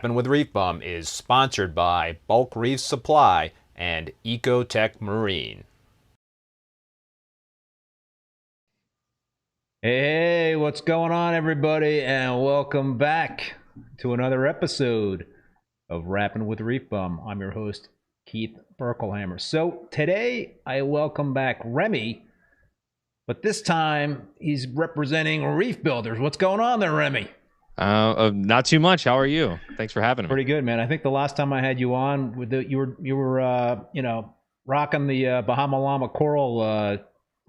Rappin with ReefBum is sponsored by Bulk Reef Supply and Ecotech Marine. Hey, what's going on, everybody, and welcome back to another episode of Rappin with ReefBum. I'm your host, Keith Berkelhamer. So today I welcome back Remy, but this time he's representing Reef Builders. What's going on there, Remy? Not too much. How are you? Thanks for having me. Pretty good, man. I think the last time I had you on, you were rocking the Bahama Llama coral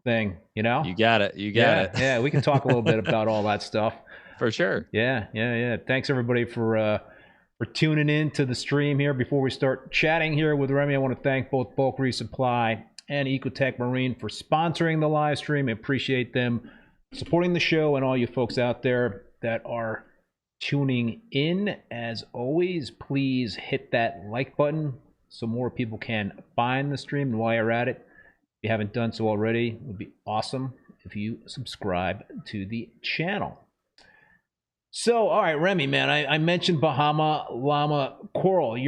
thing. You know, you got it. You got it. Yeah, we can talk a little bit about all that stuff for sure. Yeah. Thanks everybody for tuning in to the stream here. Before we start chatting here with Remy, I want to thank both Bulk Reef Supply and Ecotech Marine for sponsoring the live stream. I appreciate them supporting the show, and all you folks out there that are tuning in. As always, please hit that like button so more people can find the stream. And while you're at it, if you haven't done so already, it would be awesome if you subscribe to the channel. So, all right, Remy, man, I mentioned Bahama Llama Coral,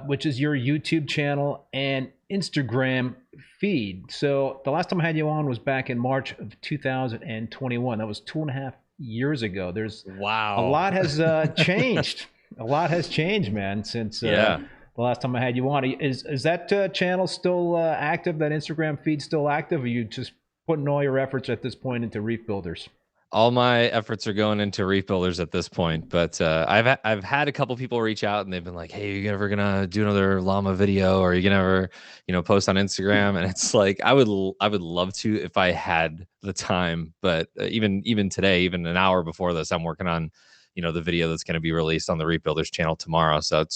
which is your YouTube channel and Instagram feed. So the last time I had you on was back in March of 2021. That was 2.5 years ago. Wow. A lot has changed. A lot has changed, man, since the last time I had you on. Is that channel still active? That Instagram feed still active? Or are you just putting all your efforts at this point into Reef Builders? All my efforts are going into Reef Builders at this point, but I've had a couple people reach out and they've been like, "Hey, are you ever gonna do another llama video, or are you gonna ever, post on Instagram?" And it's like I would love to if I had the time, but even today, even an hour before this, I'm working on, the video that's going to be released on the Reef Builders channel tomorrow. So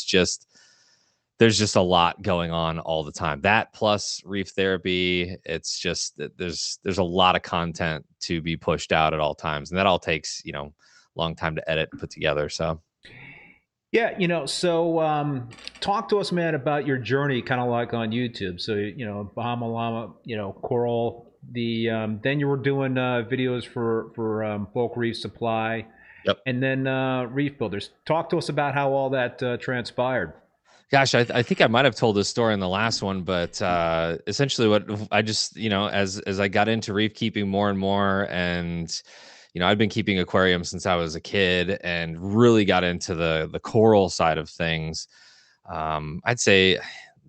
there's just a lot going on all the time. That plus Reef Therapy, it's just there's a lot of content to be pushed out at all times, and that all takes long time to edit and put together. So yeah, talk to us, man, about your journey, kind of like on YouTube. So Bahama Llama, coral. Then you were doing videos for Bulk Reef Supply, and then Reef Builders. Talk to us about how all that transpired. Gosh, I think I might have told this story in the last one, but essentially what I just, as I got into reef keeping more and more, and, I'd been keeping aquariums since I was a kid and really got into the coral side of things. I'd say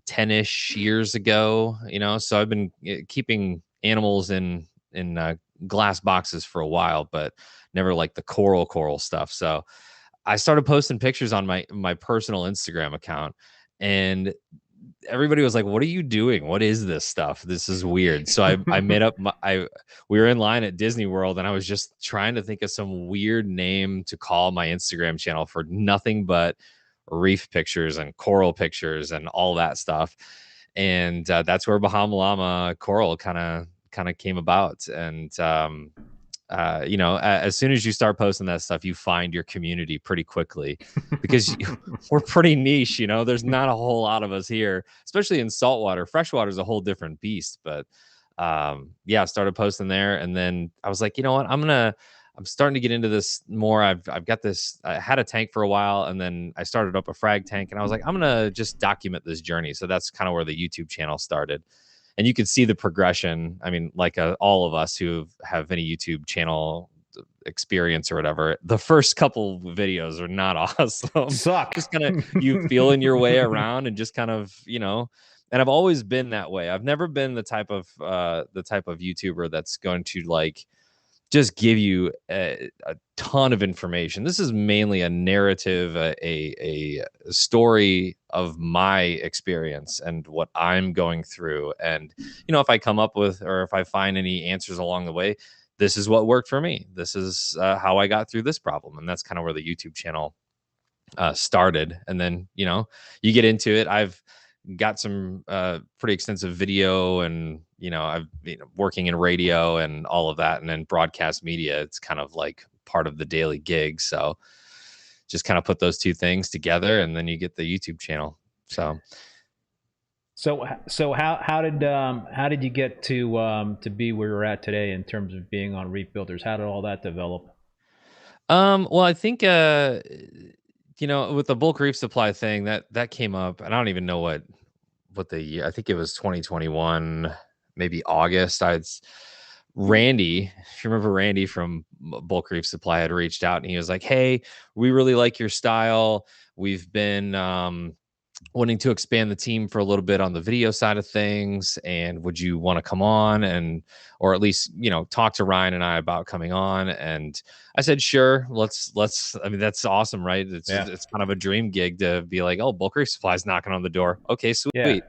10-ish years ago, so I've been keeping animals in glass boxes for a while, but never like the coral stuff. So I started posting pictures on my personal Instagram account, and everybody was like, "What are you doing? What is this stuff? This is weird." So I made up we were in line at Disney World, and I was just trying to think of some weird name to call my Instagram channel for nothing but reef pictures and coral pictures and all that stuff. And that's where Bahama Llama Coral kind of came about. And as soon as you start posting that stuff, you find your community pretty quickly, because we're pretty niche. There's not a whole lot of us here, especially in saltwater. Freshwater is a whole different beast. But I started posting there, and then I was like, you know what, I'm starting to get into this more. I've got this. I had a tank for a while, and then I started up a frag tank, and I was like, I'm gonna just document this journey. So that's kind of where the YouTube channel started. And you can see the progression. I mean, like all of us who have any YouTube channel experience or whatever, the first couple videos are not awesome. Suck. Just kind of you feeling your way around and just kind of, and I've always been that way. I've never been the type of YouTuber that's going to like just give you a ton of information. This is mainly a narrative, a story of my experience and what I'm going through. And, if I come up with, or if I find any answers along the way, this is what worked for me. This is how I got through this problem. And that's kind of where the YouTube channel started. And then, you get into it. I've got some pretty extensive video, and I've working in radio and all of that, and then broadcast media. It's kind of like part of the daily gig. So just kind of put those two things together, and then you get the YouTube channel. So how did you get to be where you're at today in terms of being on Reef Builders? How did all that develop? Well, I think you know, with the bulk reef supply thing, that came up, and I don't even know what the year. I think it was 2021, maybe August. Randy, if you remember Randy from Bulk Reef Supply, had reached out and he was like, "Hey, we really like your style. We've been wanting to expand the team for a little bit on the video side of things, and would you want to come on and, or at least, you know, talk to Ryan and I about coming on?" And I said, "Sure, let's. I mean, that's awesome, right? It's kind of a dream gig to be like, oh, Bulk Reef Supply's knocking on the door. Okay, sweet."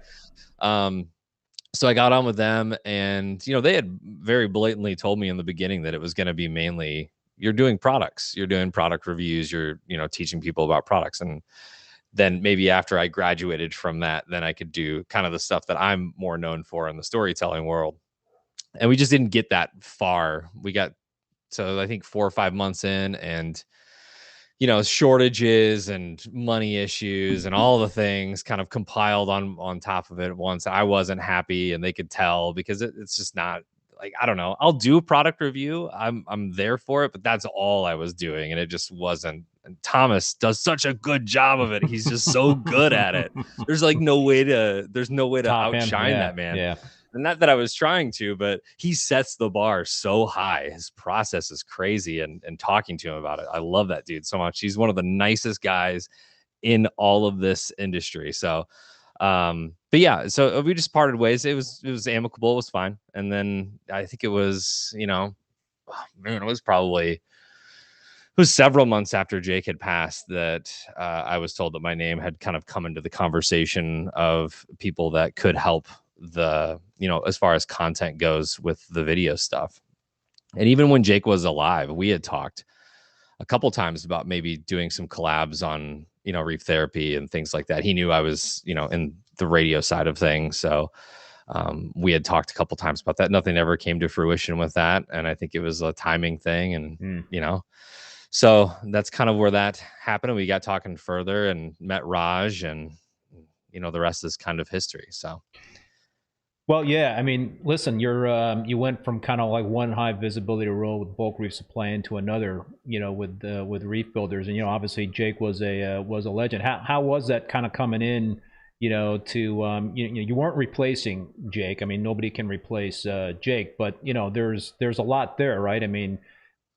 So I got on with them, and you know, they had very blatantly told me in the beginning that it was going to be mainly, you're doing products, you're doing product reviews, you're, you know, teaching people about products. And then maybe after I graduated from that, then I could do kind of the stuff that I'm more known for in the storytelling world. And we just didn't get that far. We got to, I think, 4 or 5 months in, and you know, shortages and money issues and all the things kind of compiled on top of it at once. I wasn't happy, and they could tell, because it's just not, like, I don't know. I'll do a product review. I'm there for it, but that's all I was doing, and it just wasn't. And Thomas does such a good job of it. He's just so good at it. There's no way to Top him. outshine that man. Yeah. And not that I was trying to, but he sets the bar so high. His process is crazy, and talking to him about it, I love that dude so much. He's one of the nicest guys in all of this industry. So, but yeah, so we just parted ways. It was amicable. It was fine. And then I think it was, you know, oh, man, it was several months after Jake had passed that I was told that my name had kind of come into the conversation of people that could help the, you know, as far as content goes with the video stuff. And even when Jake was alive, we had talked a couple times about maybe doing some collabs on, you know, Reef Therapy and things like that. He knew I was, you know, in the radio side of things. So we had talked a couple times about that. Nothing ever came to fruition with that. And I think it was a timing thing. And, you know, so that's kind of where that happened. And we got talking further and met Raj, and, you know, the rest is kind of history. So. Well, yeah. I mean, listen, you went from kind of like one high visibility role with Bulk Reef Supply into another, you know, with Reef Builders, and you know, obviously Jake was a legend. How was that kind of coming in? You know, to you weren't replacing Jake. I mean, nobody can replace Jake, but you know, there's a lot there, right? I mean,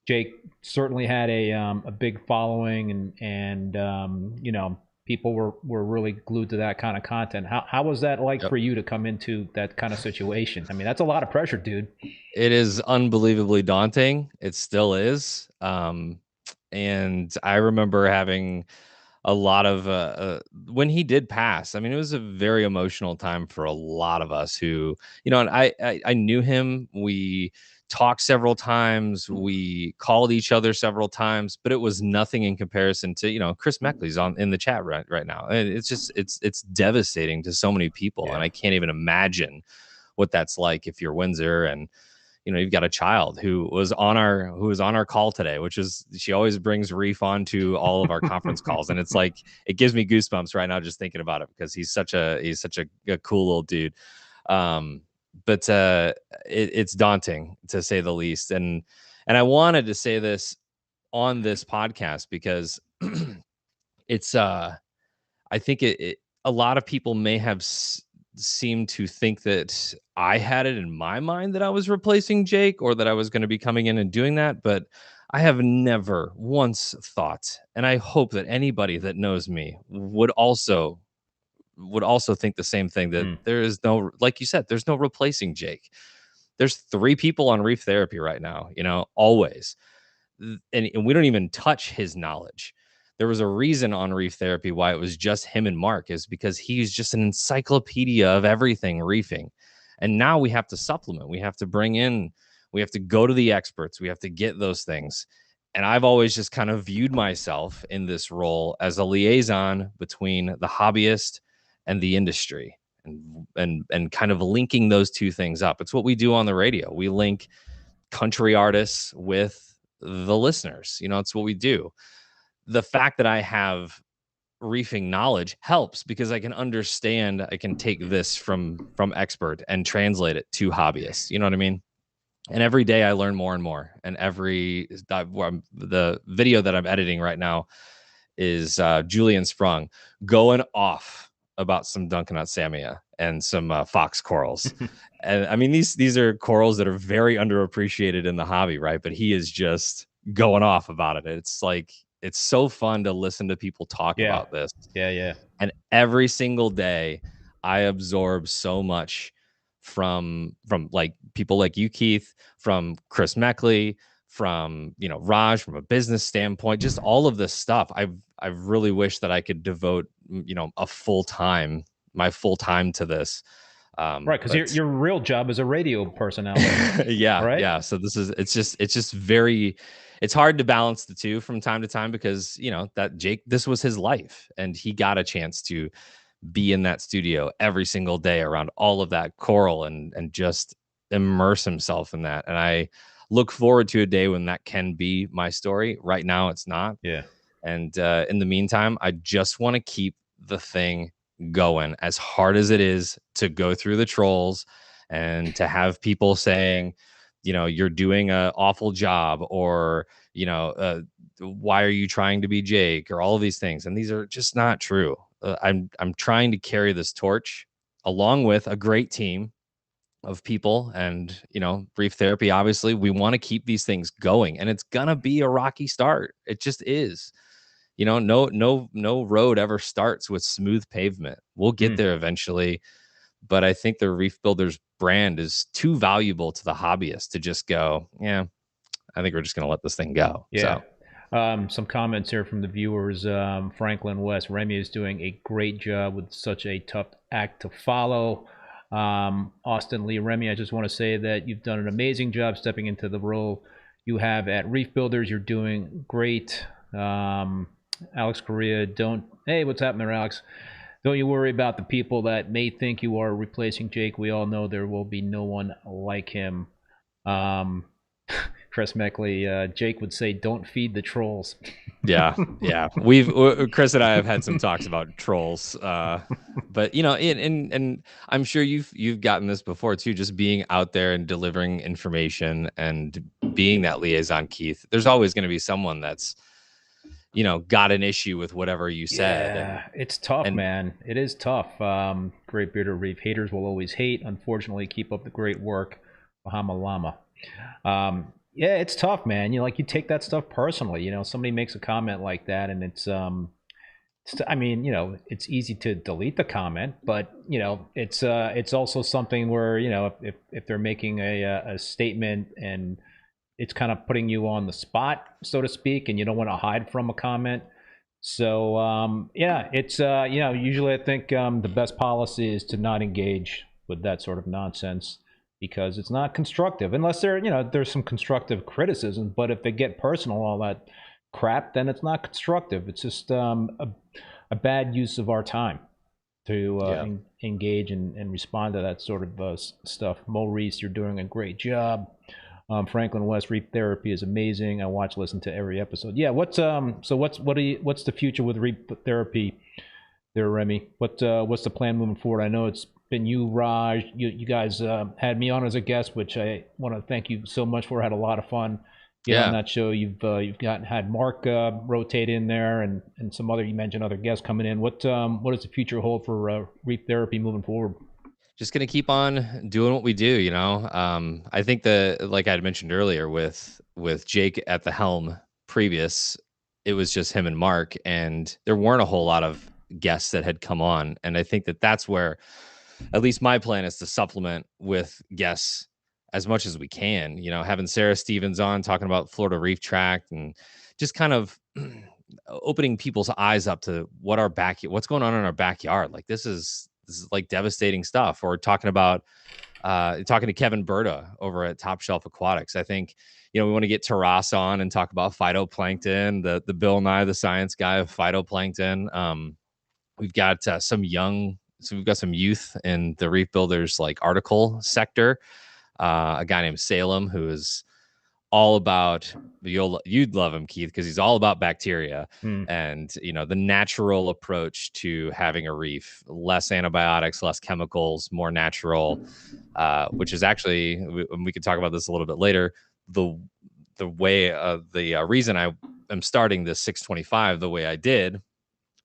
Jake certainly had a big following, and you know, people were really glued to that kind of content. How was that like for you to come into that kind of situation? I mean, that's a lot of pressure, dude. It is unbelievably daunting. It still is. And I remember having a lot of when he did pass. I mean, it was a very emotional time for a lot of us who, you know, and I knew him. We talked several times. We called each other several times, but it was nothing in comparison to, you know, Chris Meckley's in the chat right now. And it's just, it's devastating to so many people. And I can't even imagine what that's like if you're Windsor, and, you know, you've got a child who was on our call today, which is, she always brings Reef on to all of our conference calls. And it's like, it gives me goosebumps right now just thinking about it, because he's such a cool little dude. But it's daunting, to say the least. And I wanted to say this on this podcast because it's I think a lot of people may have seemed to think that I had it in my mind that I was replacing Jake, or that I was going to be coming in and doing that. But I have never once thought, and I hope that anybody that knows me would also think the same thing, that there is no, like you said, there's no replacing Jake. There's 3 people on Reef Therapy right now, you know, always. And we don't even touch his knowledge. There was a reason on Reef Therapy why it was just him and Mark, is because he's just an encyclopedia of everything reefing. And now we have to supplement. We have to go to the experts. We have to get those things. And I've always just kind of viewed myself in this role as a liaison between the hobbyist and the industry, and kind of linking those two things up. It's what we do on the radio. We link country artists with the listeners. You know, it's what we do. The fact that I have reefing knowledge helps, because I can understand, I can take this from expert and translate it to hobbyists. You know what I mean? And every day I learn more and more. And the video that I'm editing right now is Julian Sprung going off about some Dunkinut Samia and some fox corals. And I mean, these are corals that are very underappreciated in the hobby, right? But he is just going off about it. It's like, it's so fun to listen to people talk about this. Yeah. And every single day I absorb so much from like people like you, Keith, from Chris Meckley, from, you know, Raj, from a business standpoint, just all of this stuff. I've really wished that I could devote, you know, my full time to this. Right, because your real job is a radio personality. Yeah, right? Yeah. So it's just very, it's hard to balance the two from time to time, because, you know, that Jake, this was his life, and he got a chance to be in that studio every single day around all of that coral and just immerse himself in that. And I look forward to a day when that can be my story. Right now it's not. Yeah. And in the meantime, I just want to keep the thing going, as hard as it is to go through the trolls and to have people saying, you know, you're doing an awful job, or, you know, why are you trying to be Jake, or all of these things. And these are just not true. I'm trying to carry this torch along with a great team of people, and, you know, Reef Therapy, obviously we want to keep these things going, and it's gonna be a rocky start. It just is. You know, no road ever starts with smooth pavement. We'll get there eventually, but I think the Reef Builders brand is too valuable to the hobbyist to just go, yeah, I think we're just going to let this thing go. Yeah. So. Some comments here from the viewers. Franklin West, Remy is doing a great job with such a tough act to follow. Austin Lee, Remy, I just want to say that you've done an amazing job stepping into the role you have at Reef Builders. You're doing great. Alex Correa, hey, what's happening there, Alex? Don't you worry about the people that may think you are replacing Jake. We all know there will be no one like him. Chris Meckley, Jake would say, don't feed the trolls. Yeah. Chris and I have had some talks about trolls, but, you know, and I'm sure you've gotten this before too, just being out there and delivering information and being that liaison, Keith. There's always going to be someone that's, you know, got an issue with whatever you said. Yeah, it's tough, man. It is tough. Great Bearded Reef. Haters will always hate. Unfortunately, keep up the great work. Bahama Llama. Yeah, it's tough, man. You know, like, you take that stuff personally. You know, somebody makes a comment like that, and it's I mean, you know, it's easy to delete the comment, but, you know, it's also something where, you know, if they're making a statement and it's kind of putting you on the spot, so to speak, and you don't want to hide from a comment. So yeah, it's you know, usually I think the best policy is to not engage with that sort of nonsense, because it's not constructive, unless there's some constructive criticism. But if they get personal, all that crap, then it's not constructive. It's just a bad use of our time to engage and respond to that sort of stuff. Maurice, you're doing a great job. Franklin West, Reef Therapy is amazing. I watch, listen to every episode. Yeah, what's the future with Reef Therapy there, Remy? What's the plan moving forward? I know it's been you, Raj. You guys had me on as a guest, which I want to thank you so much for. I had a lot of fun on that show. You've had Mark rotate in there, and some other, you mentioned other guests coming in. What does the future hold for Reef Therapy moving forward? Just going to keep on doing what we do, you know. I think like I had mentioned earlier, with Jake at the helm previous, it was just him and Mark, and there weren't a whole lot of guests that had come on. And I think that that's where, at least my plan is to supplement with guests as much as we can, you know, having Sarah Stevens on talking about Florida Reef Tract, and just kind of opening people's eyes up to what's going on in our backyard. Like, this is like devastating stuff. Or talking to Kevin Berta over at Top Shelf Aquatics. I think, you know, we want to get Taras on and talk about phytoplankton, the Bill Nye the Science Guy of phytoplankton. We've got some youth in the Reef Builders like article sector. A guy named Salem, who is all about, you'd love him, Keith, because he's all about bacteria and, you know, the natural approach to having a reef: less antibiotics, less chemicals, more natural, which is actually, we could talk about this a little bit later, the reason I am starting this 625 the way I did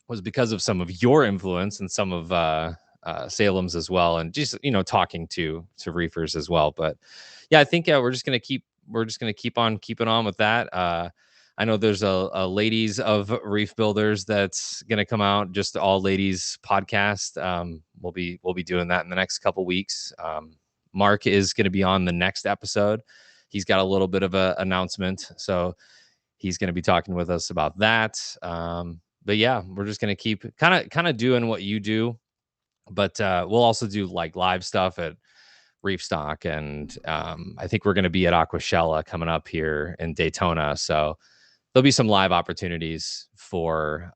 was because of some of your influence and some of Salem's as well, and just talking to reefers as well. But yeah, I think we're just gonna keep on keeping on with that. I know there's a ladies of Reef Builders that's gonna come out, just all ladies podcast. We'll be doing that in the next couple weeks. Mark is gonna be on the next episode. He's got a little bit of a announcement, so he's gonna be talking with us about that. But yeah, we're just gonna keep kind of doing what you do, but we'll also do like live stuff at Reef Stock, and I think we're gonna be at Aquaculture coming up here in Daytona, so there'll be some live opportunities for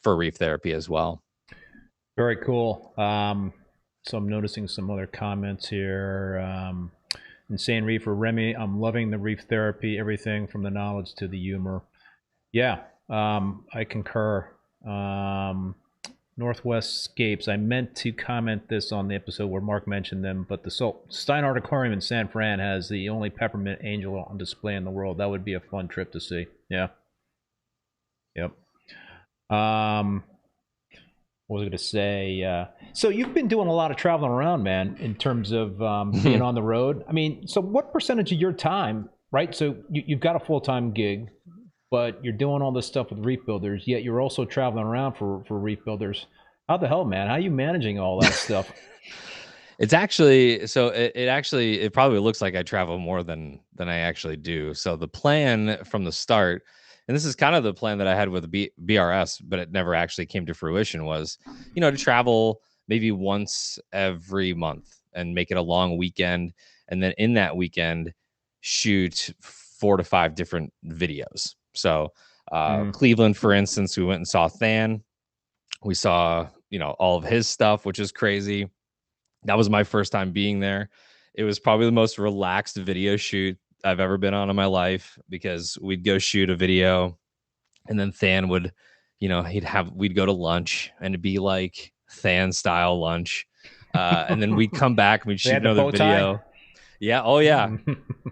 Reef Therapy as well. Very cool. So I'm noticing some other comments here. Insane Reefer Remy, I'm loving the Reef Therapy, everything from the knowledge to the humor. Yeah, I concur. Northwest Scapes, I meant to comment this on the episode where Mark mentioned them, but the Steinhardt Aquarium in San Fran has the only peppermint angel on display in the world. That would be a fun trip to see. Yeah. Yep. What was I going to say? So you've been doing a lot of traveling around, man, in terms of being on the road. I mean, so what percentage of your time, right? So you've got a full-time gig, but you're doing all this stuff with Reef Builders, yet you're also traveling around for Reef Builders. How the hell, man? How are you managing all that stuff? It's actually, so it probably looks like I travel more than I actually do. So the plan from the start, and this is kind of the plan that I had with BRS, but it never actually came to fruition, was, to travel maybe once every month and make it a long weekend. And then in that weekend, shoot 4 to 5 different videos. So Cleveland, for instance, we went and saw Than. We saw, all of his stuff, which is crazy. That was my first time being there. It was probably the most relaxed video shoot I've ever been on in my life, because we'd go shoot a video and then Than would, we'd go to lunch, and it'd be like Than style lunch. And then we'd come back and we'd shoot another video. Yeah. Oh yeah.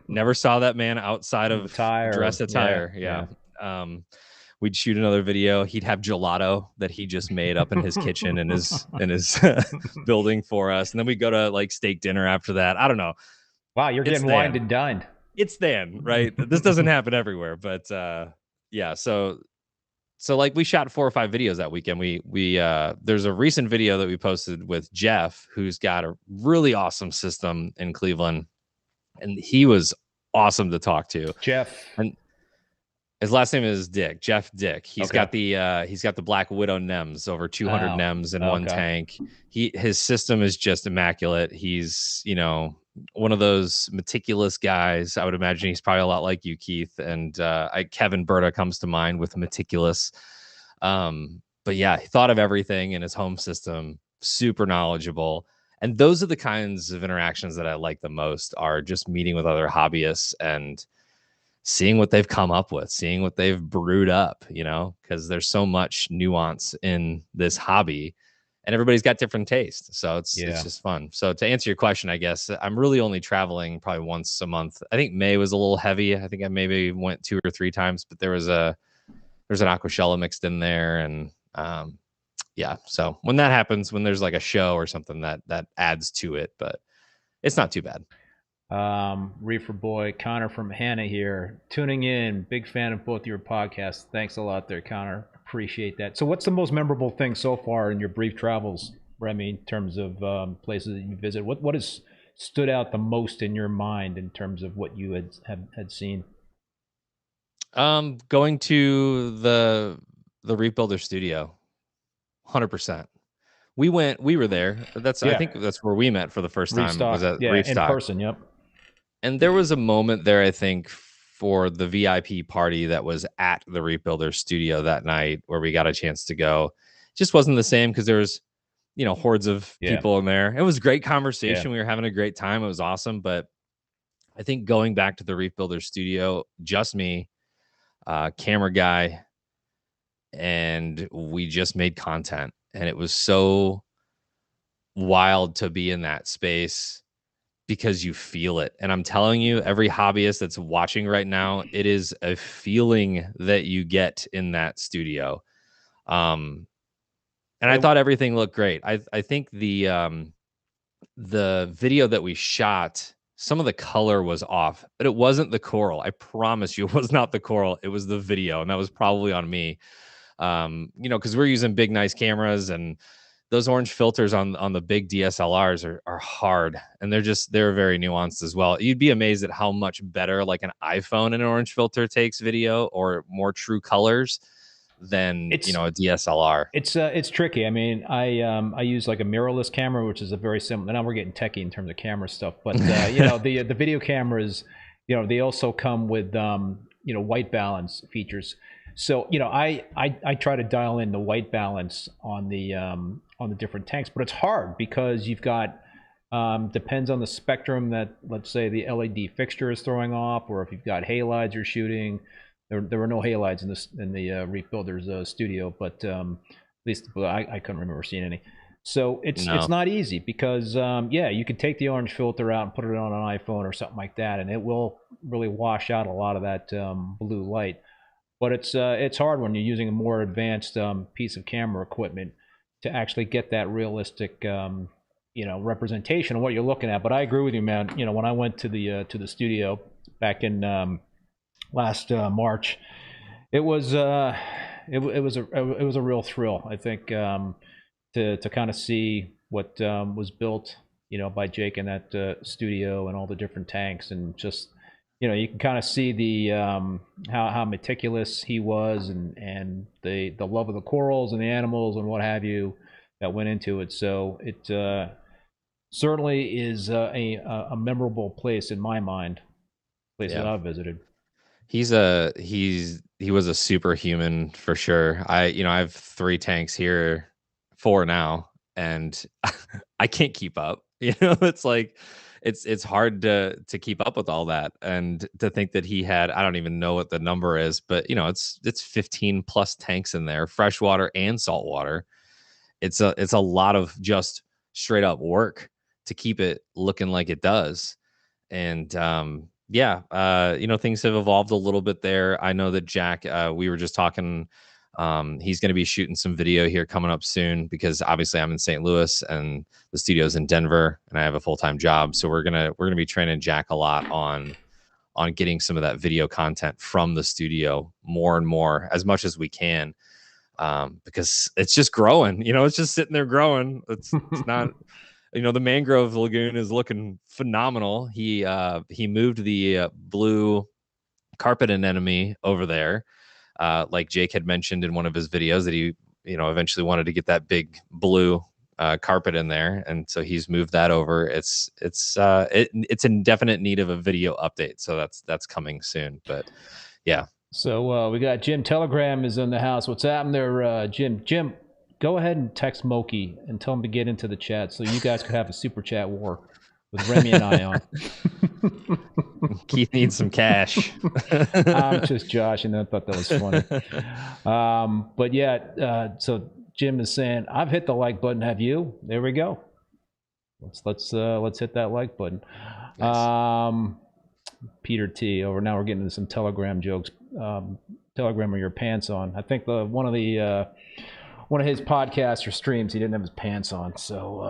Never saw that man outside of dress attire. Yeah. We'd shoot another video. He'd have gelato that he just made up in his kitchen in his building for us. And then we'd go to like steak dinner after that. I don't know. Wow, you're getting wined and dined. It's Than, right? This doesn't happen everywhere, but yeah. So like we shot 4 or 5 videos that weekend. We there's a recent video that we posted with Jeff, who's got a really awesome system in Cleveland, and he was awesome to talk to. Jeff, and his last name is Dick. Jeff Dick. He's got the Black Widow NEMs, over 200 NEMs in one tank. His system is just immaculate. He's one of those meticulous guys. I would imagine he's probably a lot like you, Keith. And Kevin Berta comes to mind with meticulous. But yeah, he thought of everything in his home system. Super knowledgeable. And those are the kinds of interactions that I like the most, are just meeting with other hobbyists and seeing what they've come up with, seeing what they've brewed up, because there's so much nuance in this hobby and everybody's got different tastes. So it's just fun. So to answer your question, I guess I'm really only traveling probably once a month. I think May was a little heavy. I think I maybe went 2 or 3 times, but there's an Aquaculture mixed in there. And yeah, so when that happens, when there's like a show or something, that adds to it, but it's not too bad. Reefer Boy Connor from Hannah here, tuning in. Big fan of both your podcasts. Thanks a lot there, Connor. Appreciate that. So what's the most memorable thing so far in your brief travels, Remy, in terms of places that you visit? What has stood out the most in your mind in terms of what you had seen? Going to the Reef Builder studio, 100%. We were there. I think that's where we met for the first time. Was at Reef Stock. In person. Yep. And there was a moment there, I think, for the VIP party that was at the Reef Builder studio that night, where we got a chance to go. It just wasn't the same, because there was, hordes of people in there. It was a great conversation. We were having a great time. It was awesome. But I think going back to the Reef Builder studio, just me, camera guy, and we just made content. And it was so wild to be in that space because you feel it. And I'm telling you, every hobbyist that's watching right now, it is a feeling that you get in that studio. And I thought everything looked great. I think the video that we shot, some of the color was off, but it wasn't the coral. I promise you, it was not the coral. It was the video, and that was probably on me. Because we're using big, nice cameras, and those orange filters on the big DSLRs are hard, and they're very nuanced as well. You'd be amazed at how much better like an iPhone and an orange filter takes video, or more true colors, than a DSLR. It's tricky. I mean, I use like a mirrorless camera, which is a very similar. Now we're getting techie in terms of camera stuff, but the video cameras, they also come with white balance features. So I try to dial in the white balance on the different tanks, but it's hard because you've got depends on the spectrum that, let's say, the LED fixture is throwing off, or if you've got halides you're shooting. There were no halides in the Reef Builders studio, but at least I couldn't remember seeing any. So it's not easy because you could take the orange filter out and put it on an iPhone or something like that, and it will really wash out a lot of that blue light. But it's hard when you're using a more advanced piece of camera equipment to actually get that realistic representation of what you're looking at. But I agree with you, man. When I went to the studio back in last March, it was a real thrill. I think to kind of see what was built, by Jake in that studio, and all the different tanks, and just you can kind of see the how meticulous he was, and the love of the corals and the animals and what have you that went into it. So it certainly is a memorable place in my mind, place that I've visited. He was a superhuman for sure. I have 3 tanks here, 4 now, and I can't keep up. It's like it's hard to keep up with all that, and to think that he had, I don't even know what the number is, but it's 15 plus tanks in there, freshwater and saltwater. It's a lot of just straight up work to keep it looking like it does. And things have evolved a little bit there. I know that Jack, we were just talking, he's going to be shooting some video here coming up soon, because obviously I'm in St. Louis and the studio's in Denver, and I have a full-time job. So we're going to be training Jack a lot on getting some of that video content from the studio more and more, as much as we can. Because it's just growing, it's just sitting there growing. It's not, the mangrove lagoon is looking phenomenal. He moved the blue carpet anemone over there, like Jake had mentioned in one of his videos, that he eventually wanted to get that big blue carpet in there, and so he's moved that over. It's in definite need of a video update, so that's coming soon. But yeah. So we got Jim Telegram is in the house. What's happening there, Jim? Jim, go ahead and text Moki and tell him to get into the chat so you guys could have a super chat war with Remy and I on. Keith needs some cash. I'm just joshing. I thought that was funny. But yeah, so Jim is saying, I've hit the like button. Have you? There we go. Let's hit that like button. Nice. Peter T. Over now, we're getting into some Telegram jokes. Telegram with your pants on. I think one of his podcasts or streams, he didn't have his pants on. So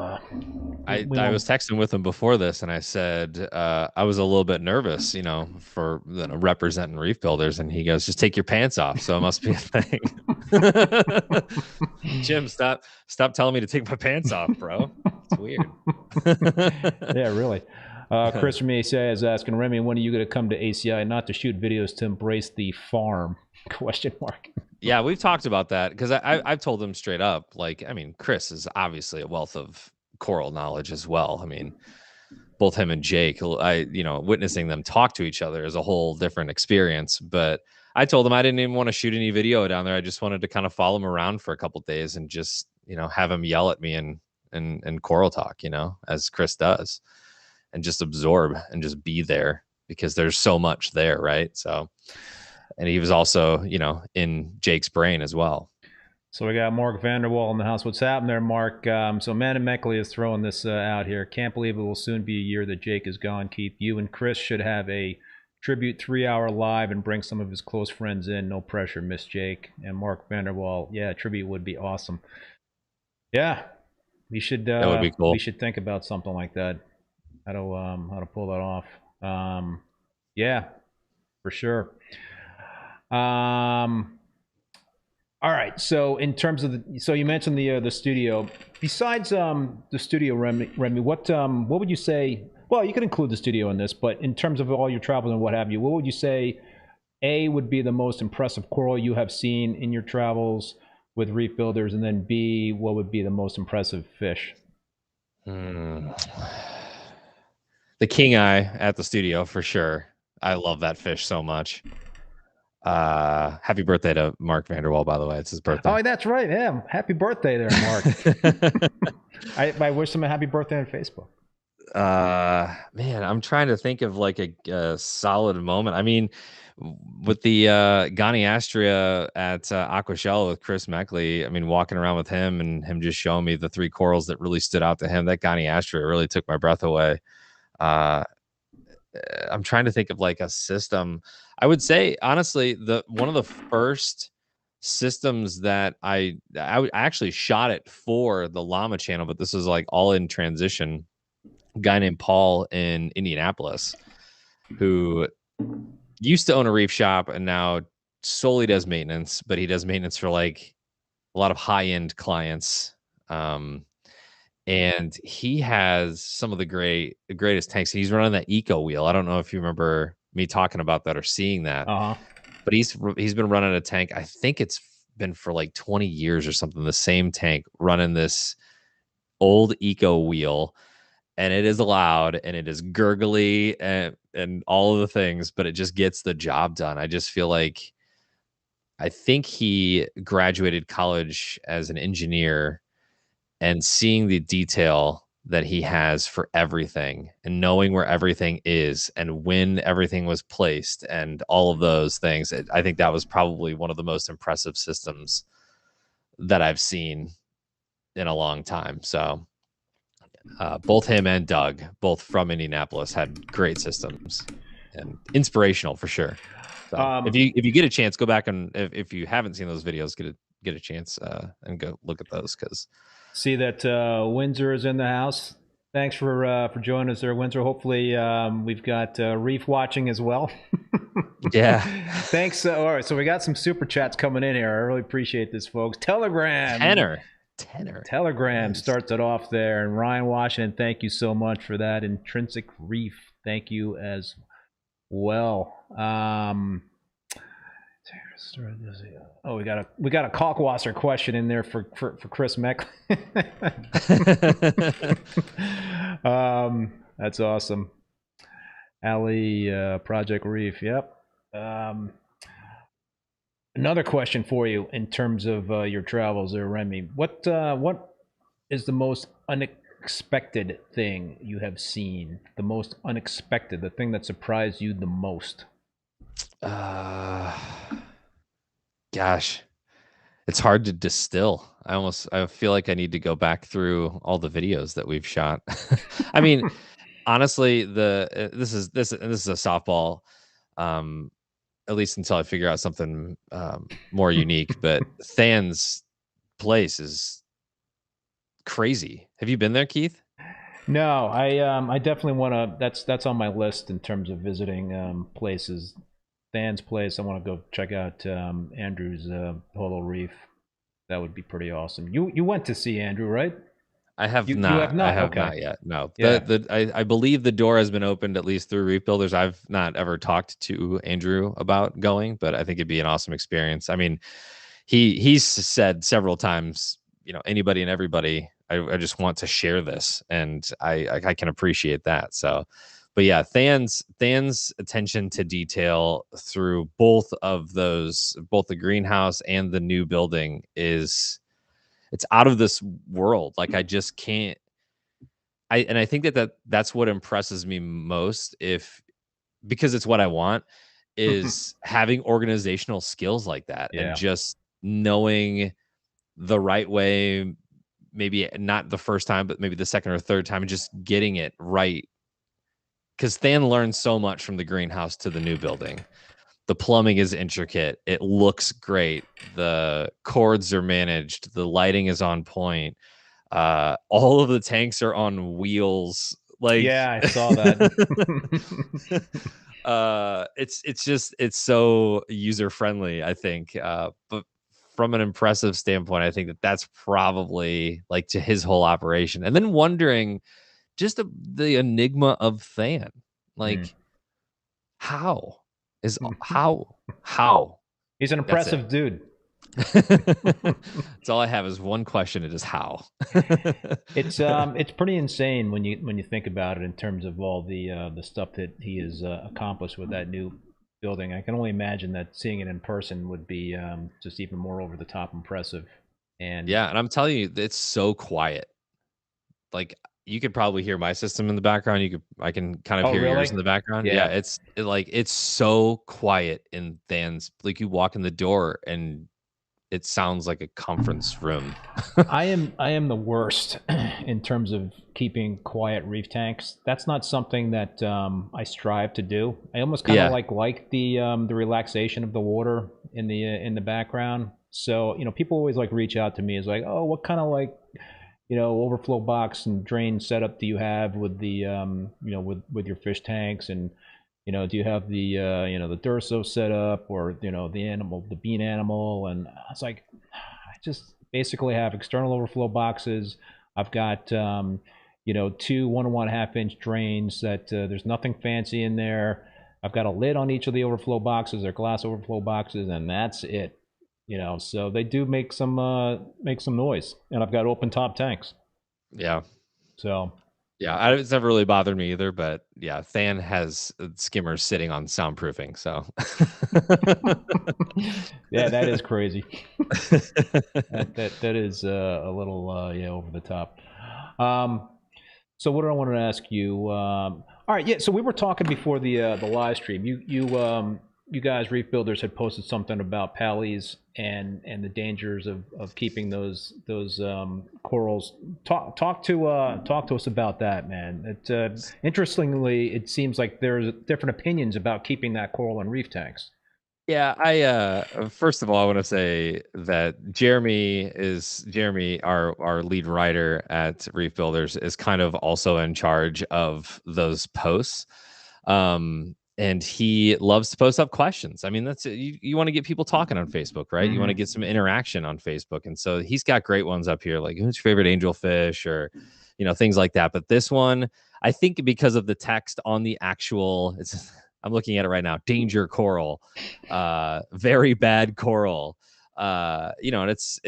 I was texting with him before this, and I said I was a little bit nervous, for representing Reef Builders, and he goes, "Just take your pants off." So it must be a thing. Jim, stop telling me to take my pants off, bro. It's weird. Yeah, really. Chris Remy is asking, Remy, when are you going to come to ACI? Not to shoot videos, to embrace the farm? ? Yeah, we've talked about that, because I've told him straight up, Chris is obviously a wealth of coral knowledge as well. Both him and Jake, witnessing them talk to each other is a whole different experience. But I told him I didn't even want to shoot any video down there. I just wanted to kind of follow him around for a couple of days and just, have him yell at me and coral talk, as Chris does, and just absorb and just be there, because there's so much there, right? So, and he was also, in Jake's brain as well. So we got Mark Vanderwall in the house. What's happening there, Mark? So Man and Meckley is throwing this out here. Can't believe it will soon be a year that Jake is gone, Keith. You and Chris should have a tribute 3-hour live and bring some of his close friends in. No pressure, Miss Jake. And Mark Vanderwall, yeah, tribute would be awesome. Yeah, we should. That would be cool. We should think about something like that. How to pull that off. Yeah, for sure. All right. So in terms of so you mentioned the studio. Besides the studio, Remy, what would you say? Well, you could include the studio in this, but in terms of all your travels and what have you, what would you say A would be the most impressive coral you have seen in your travels with Reef Builders, and then B, what would be the most impressive fish? The king eye at the studio for sure. I love that fish so much. Happy birthday to Mark Vanderwall, by the way. It's his birthday. Oh, that's right. Yeah, happy birthday there, Mark. I wish him a happy birthday on Facebook. Man, I'm trying to think of like a solid moment. I mean, with the Goniastria at Aquaculture with Chris Meckley, I mean, walking around with him and him just showing me the 3 corals that really stood out to him, that Goniastria really took my breath away. I'm trying to think of like a system. I would say honestly, one of the first systems that I actually shot it for the Llama channel, but this was like all in transition. A guy named Paul in Indianapolis, who used to own a reef shop and now solely does maintenance, but he does maintenance for like a lot of high-end clients. And he has some of the greatest tanks. He's running that eco wheel. I don't know if you remember me talking about that or seeing that, but he's been running a tank. I think it's been for like 20 years or something. The same tank running this old eco wheel, and it is loud and it is gurgly and all of the things, but it just gets the job done. I just feel like, I think he graduated college as an engineer, and seeing the detail that he has for everything and knowing where everything is and when everything was placed and all of those things, I think that was probably one of the most impressive systems that I've seen in a long time. So both him and Doug, both from Indianapolis, had great systems and inspirational for sure. So if you get a chance, go back and if you haven't seen those videos, get a chance and go look at those, because see that Windsor is in the house. Thanks for joining us there, Windsor. Hopefully we've got Reef watching as well. Yeah. Thanks. All right, so we got some super chats coming in here. I really appreciate this, folks. Telegram. Telegram nice. Starts it off there. And Ryan Washington, thank you so much for that. Intrinsic Reef, thank you as well. Oh, we got a Kalkwasser question in there for Chris Meckley. That's awesome. Ali, Project Reef. Yep. Another question for you in terms of your travels there, Remy. What is the most unexpected thing you have seen? The most unexpected, the thing that surprised you the most? Gosh, it's hard to distill. I feel like I need to go back through all the videos that we've shot. I mean, honestly, this is a softball, at least until I figure out something more unique. But Than's place is crazy. Have you been there, Keith? No, I definitely want to. That's on my list in terms of visiting places. Than's place. I want to go check out Andrew's Holo Reef. That would be pretty awesome. You went to see Andrew, right? I have not. You have not. I have not yet. No. Yeah. I believe the door has been opened, at least through Reef Builders. I've not ever talked to Andrew about going, but I think it'd be an awesome experience. I mean, he's said several times, anybody and everybody, I just want to share this, and I can appreciate that. So, but yeah, Than's attention to detail through both of those, both the greenhouse and the new building, it's out of this world. Like, I just can't. I think that's what impresses me most, because it's what I want, is having organizational skills like that, Yeah. and just knowing the right way, maybe not the first time, but maybe the second or third time, and just getting it right. Because Than learned so much from the greenhouse to the new building. The plumbing is intricate. It looks great. The cords are managed. The lighting is on point. All of the tanks are on wheels. Like, yeah, I saw that. it's so user friendly, I think. But from an impressive standpoint, I think that's probably like to his whole operation. And then wondering just the enigma of Than, like how how He's an impressive dude. That's all I have is one question. It is how. It's pretty insane when you think about it in terms of all the stuff that he has accomplished with that new building. I can only imagine that seeing it in person would be just even more over the top impressive. And yeah, and I'm telling you, it's so quiet. Like, you could probably hear my system in the background. I can kind of hear really? yours in the background. Yeah, it's so quiet in Than's. Like, you walk in the door and it sounds like a conference room. I am the worst in terms of keeping quiet reef tanks. That's not something that I strive to do. I almost kind of like the relaxation of the water in the background. So people always like reach out to me as like, oh, what kind of like overflow box and drain setup do you have with the with your fish tanks, and do you have the the Durso set up, or the bean animal? And I was like, I just basically have external overflow boxes. I've got two 1.5 inch drains that there's nothing fancy in there. I've got a lid on each of the overflow boxes. They're glass overflow boxes, and that's it. So they do make some noise, and I've got open top tanks. Yeah. So yeah, it's never really bothered me either, but yeah, Than has skimmers sitting on soundproofing, so yeah, that is crazy. that is a little over the top. So what do I want to ask you? All right, yeah. So we were talking before the live stream. You guys, Reef Builders, had posted something about Paly's and the dangers of keeping those corals. Talk to us about that, man. Interestingly, it seems like there's different opinions about keeping that coral in reef tanks. Yeah, I first of all, I want to say that Jeremy, our lead writer at Reef Builders, is kind of also in charge of those posts. And he loves to post up questions. I mean, that's you want to get people talking on Facebook, right? You want to get some interaction on Facebook. And so he's got great ones up here, like who's your favorite angelfish, or things like that. But this one, I think because of the text on the actual, I'm looking at it right now, danger coral, very bad coral. And it's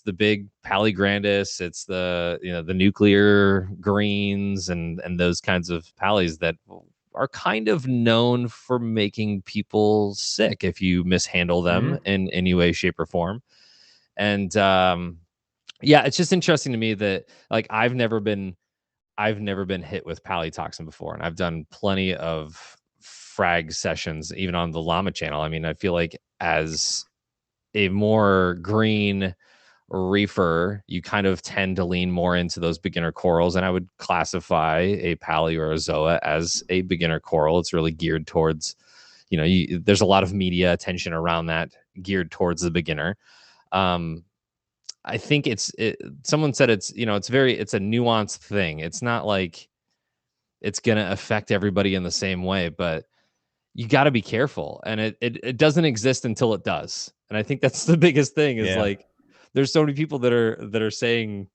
the big Paligrandis, it's the the nuclear greens and those kinds of pallies that are kind of known for making people sick if you mishandle them in any way, shape, or form. And yeah, it's just interesting to me that, like, I've never been hit with Palytoxin before, and I've done plenty of frag sessions, even on the Llama channel. I mean, I feel like as a more green reefer, you kind of tend to lean more into those beginner corals, and I would classify a Pally or a Zoa as a beginner coral. It's really geared towards, there's a lot of media attention around that, geared towards the beginner. I think someone said it's a nuanced thing. It's not like it's going to affect everybody in the same way, but you got to be careful, and it doesn't exist until it does. And I think that's the biggest thing is like, there's so many people that are saying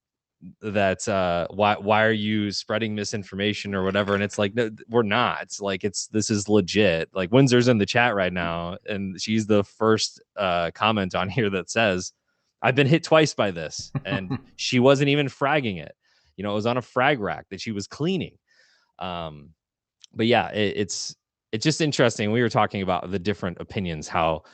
that why are you spreading misinformation or whatever, and it's like, no, we're not. It's like, this is legit. Like, Windsor's in the chat right now, and she's the first comment on here that says, I've been hit twice by this, and she wasn't even fragging it. It was on a frag rack that she was cleaning. But yeah, it's just interesting. We were talking about the different opinions, how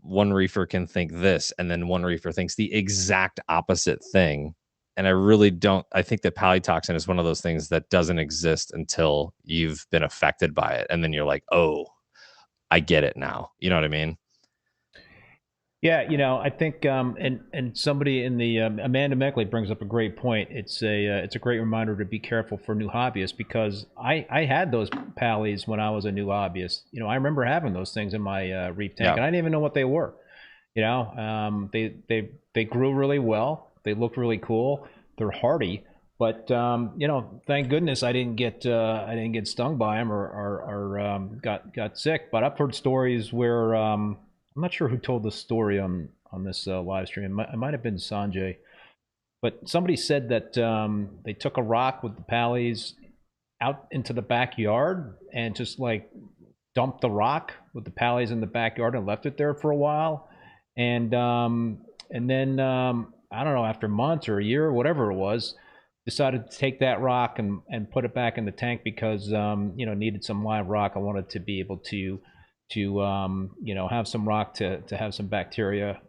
one reefer can think this, and then one reefer thinks the exact opposite thing. And I think that Palytoxin is one of those things that doesn't exist until you've been affected by it. And then you're like, oh, I get it now. You know what I mean? Yeah, I think, and somebody in the Amanda Meckley brings up a great point. It's a great reminder to be careful for new hobbyists, because I had those Pallies when I was a new hobbyist. I remember having those things in my reef tank, Yeah. and I didn't even know what they were. They grew really well. They looked really cool. They're hardy, but thank goodness I didn't get stung by them or got sick. But I've heard stories where I'm not sure who told the story on this live stream. It might have been Sanjay, but somebody said that they took a rock with the Pallies out into the backyard and just like dumped the rock with the Pallies in the backyard and left it there for a while, and then I don't know, after months or a year or whatever it was, decided to take that rock and put it back in the tank because needed some live rock. I wanted to be able to have some rock to have some bacteria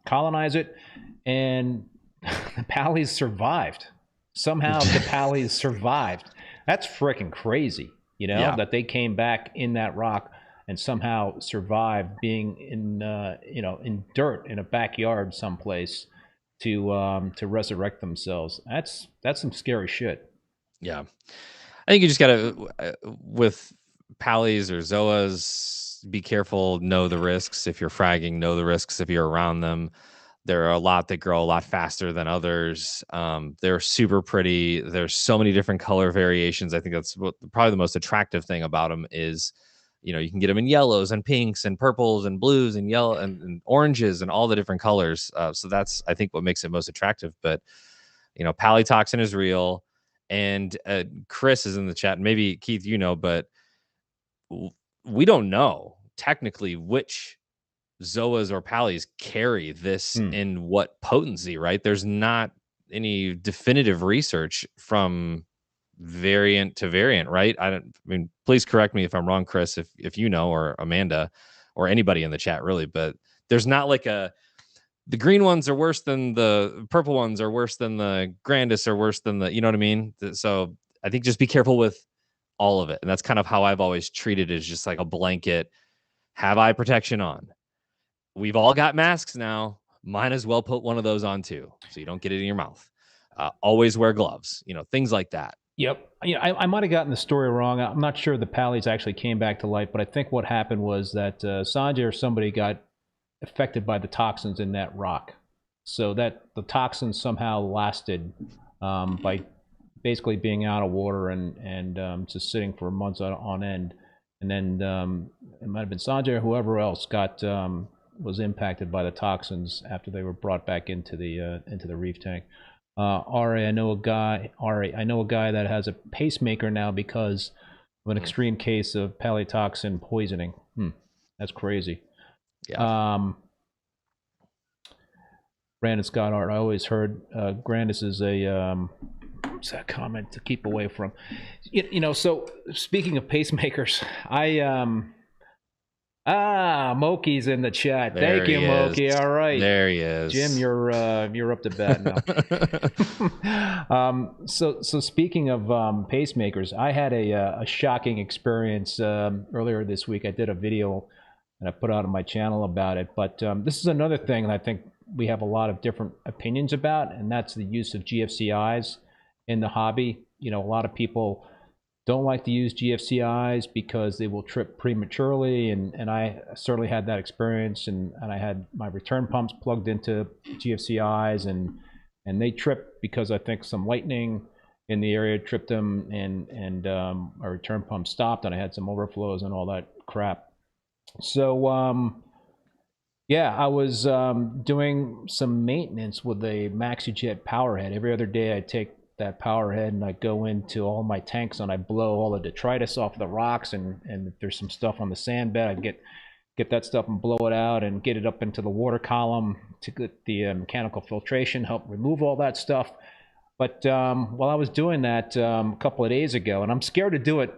colonize it, and the Pallies survived. Somehow the Pallies survived. That's freaking crazy, Yeah. that they came back in that rock and somehow survived being in dirt in a backyard someplace to resurrect themselves. That's some scary shit. Yeah. I think you just gotta, with Pallies or Zoas, be careful, know the risks. If you're fragging, know the risks if you're around them. There are a lot that grow a lot faster than others. They're super pretty. There's so many different color variations. I think that's probably the most attractive thing about them is, you can get them in yellows and pinks and purples and blues and yellow and oranges and all the different colors. So that's, I think, what makes it most attractive. But, Palytoxin is real. And Chris is in the chat. Maybe Keith, but we don't know technically which Zoas or Pallies carry this in what potency, right? There's not any definitive research from variant to variant, right? I mean, please correct me if I'm wrong, Chris, if or Amanda or anybody in the chat really, but there's not like the green ones are worse than the purple ones are worse than the grandis are worse than you know what I mean? So I think just be careful with all of it. And that's kind of how I've always treated it, as just like a blanket, have eye protection on. We've all got masks now. Might as well put one of those on too, so you don't get it in your mouth. Always wear gloves, things like that. Yep. I might have gotten the story wrong. I'm not sure the Pallies actually came back to life, but I think what happened was that Sanjay or somebody got affected by the toxins in that rock, so that the toxins somehow lasted by basically being out of water and just sitting for months on end. And then it might have been Sanjay or whoever else was impacted by the toxins after they were brought back into the reef tank. Ari, I know a guy that has a pacemaker now because of an extreme case of Palytoxin poisoning. That's crazy. Yeah. Brandon Scott Art, I always heard Grandis is a what's that comment to keep away from? So speaking of pacemakers, Moki's in the chat. Thank you, Moki. All right, there he is. Jim, you're up to bat now. So speaking of pacemakers, I had a shocking experience earlier this week. I did a video and I put out on my channel about it. But this is another thing that I think we have a lot of different opinions about, and that's the use of GFCIs in the hobby. A lot of people don't like to use GFCIs because they will trip prematurely, and I certainly had that experience, and I had my return pumps plugged into GFCIs, and they tripped because I think some lightning in the area tripped them, and my return pump stopped, and I had some overflows and all that crap. So yeah, I was doing some maintenance with a MaxiJet power head. Every other day I take that power head and I go into all my tanks and I blow all the detritus off the rocks, and if there's some stuff on the sand bed, I get that stuff and blow it out and get it up into the water column to get the mechanical filtration, help remove all that stuff. But while I was doing that a couple of days ago, and I'm scared to do it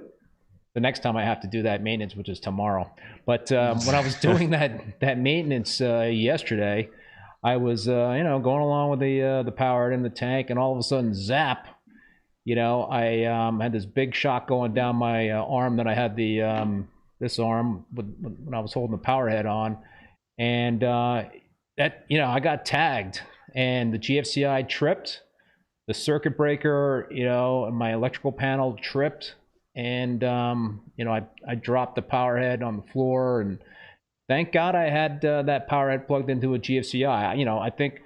the next time I have to do that maintenance, which is tomorrow. But when I was doing that maintenance yesterday, I was going along with the power in the tank, and all of a sudden, zap! I had this big shock going down my arm that I had this arm when I was holding the power head on, And that, I got tagged, and the GFCI tripped, the circuit breaker, and my electrical panel tripped, and I dropped the power head on the floor, and thank God I had that power head plugged into a GFCI. I think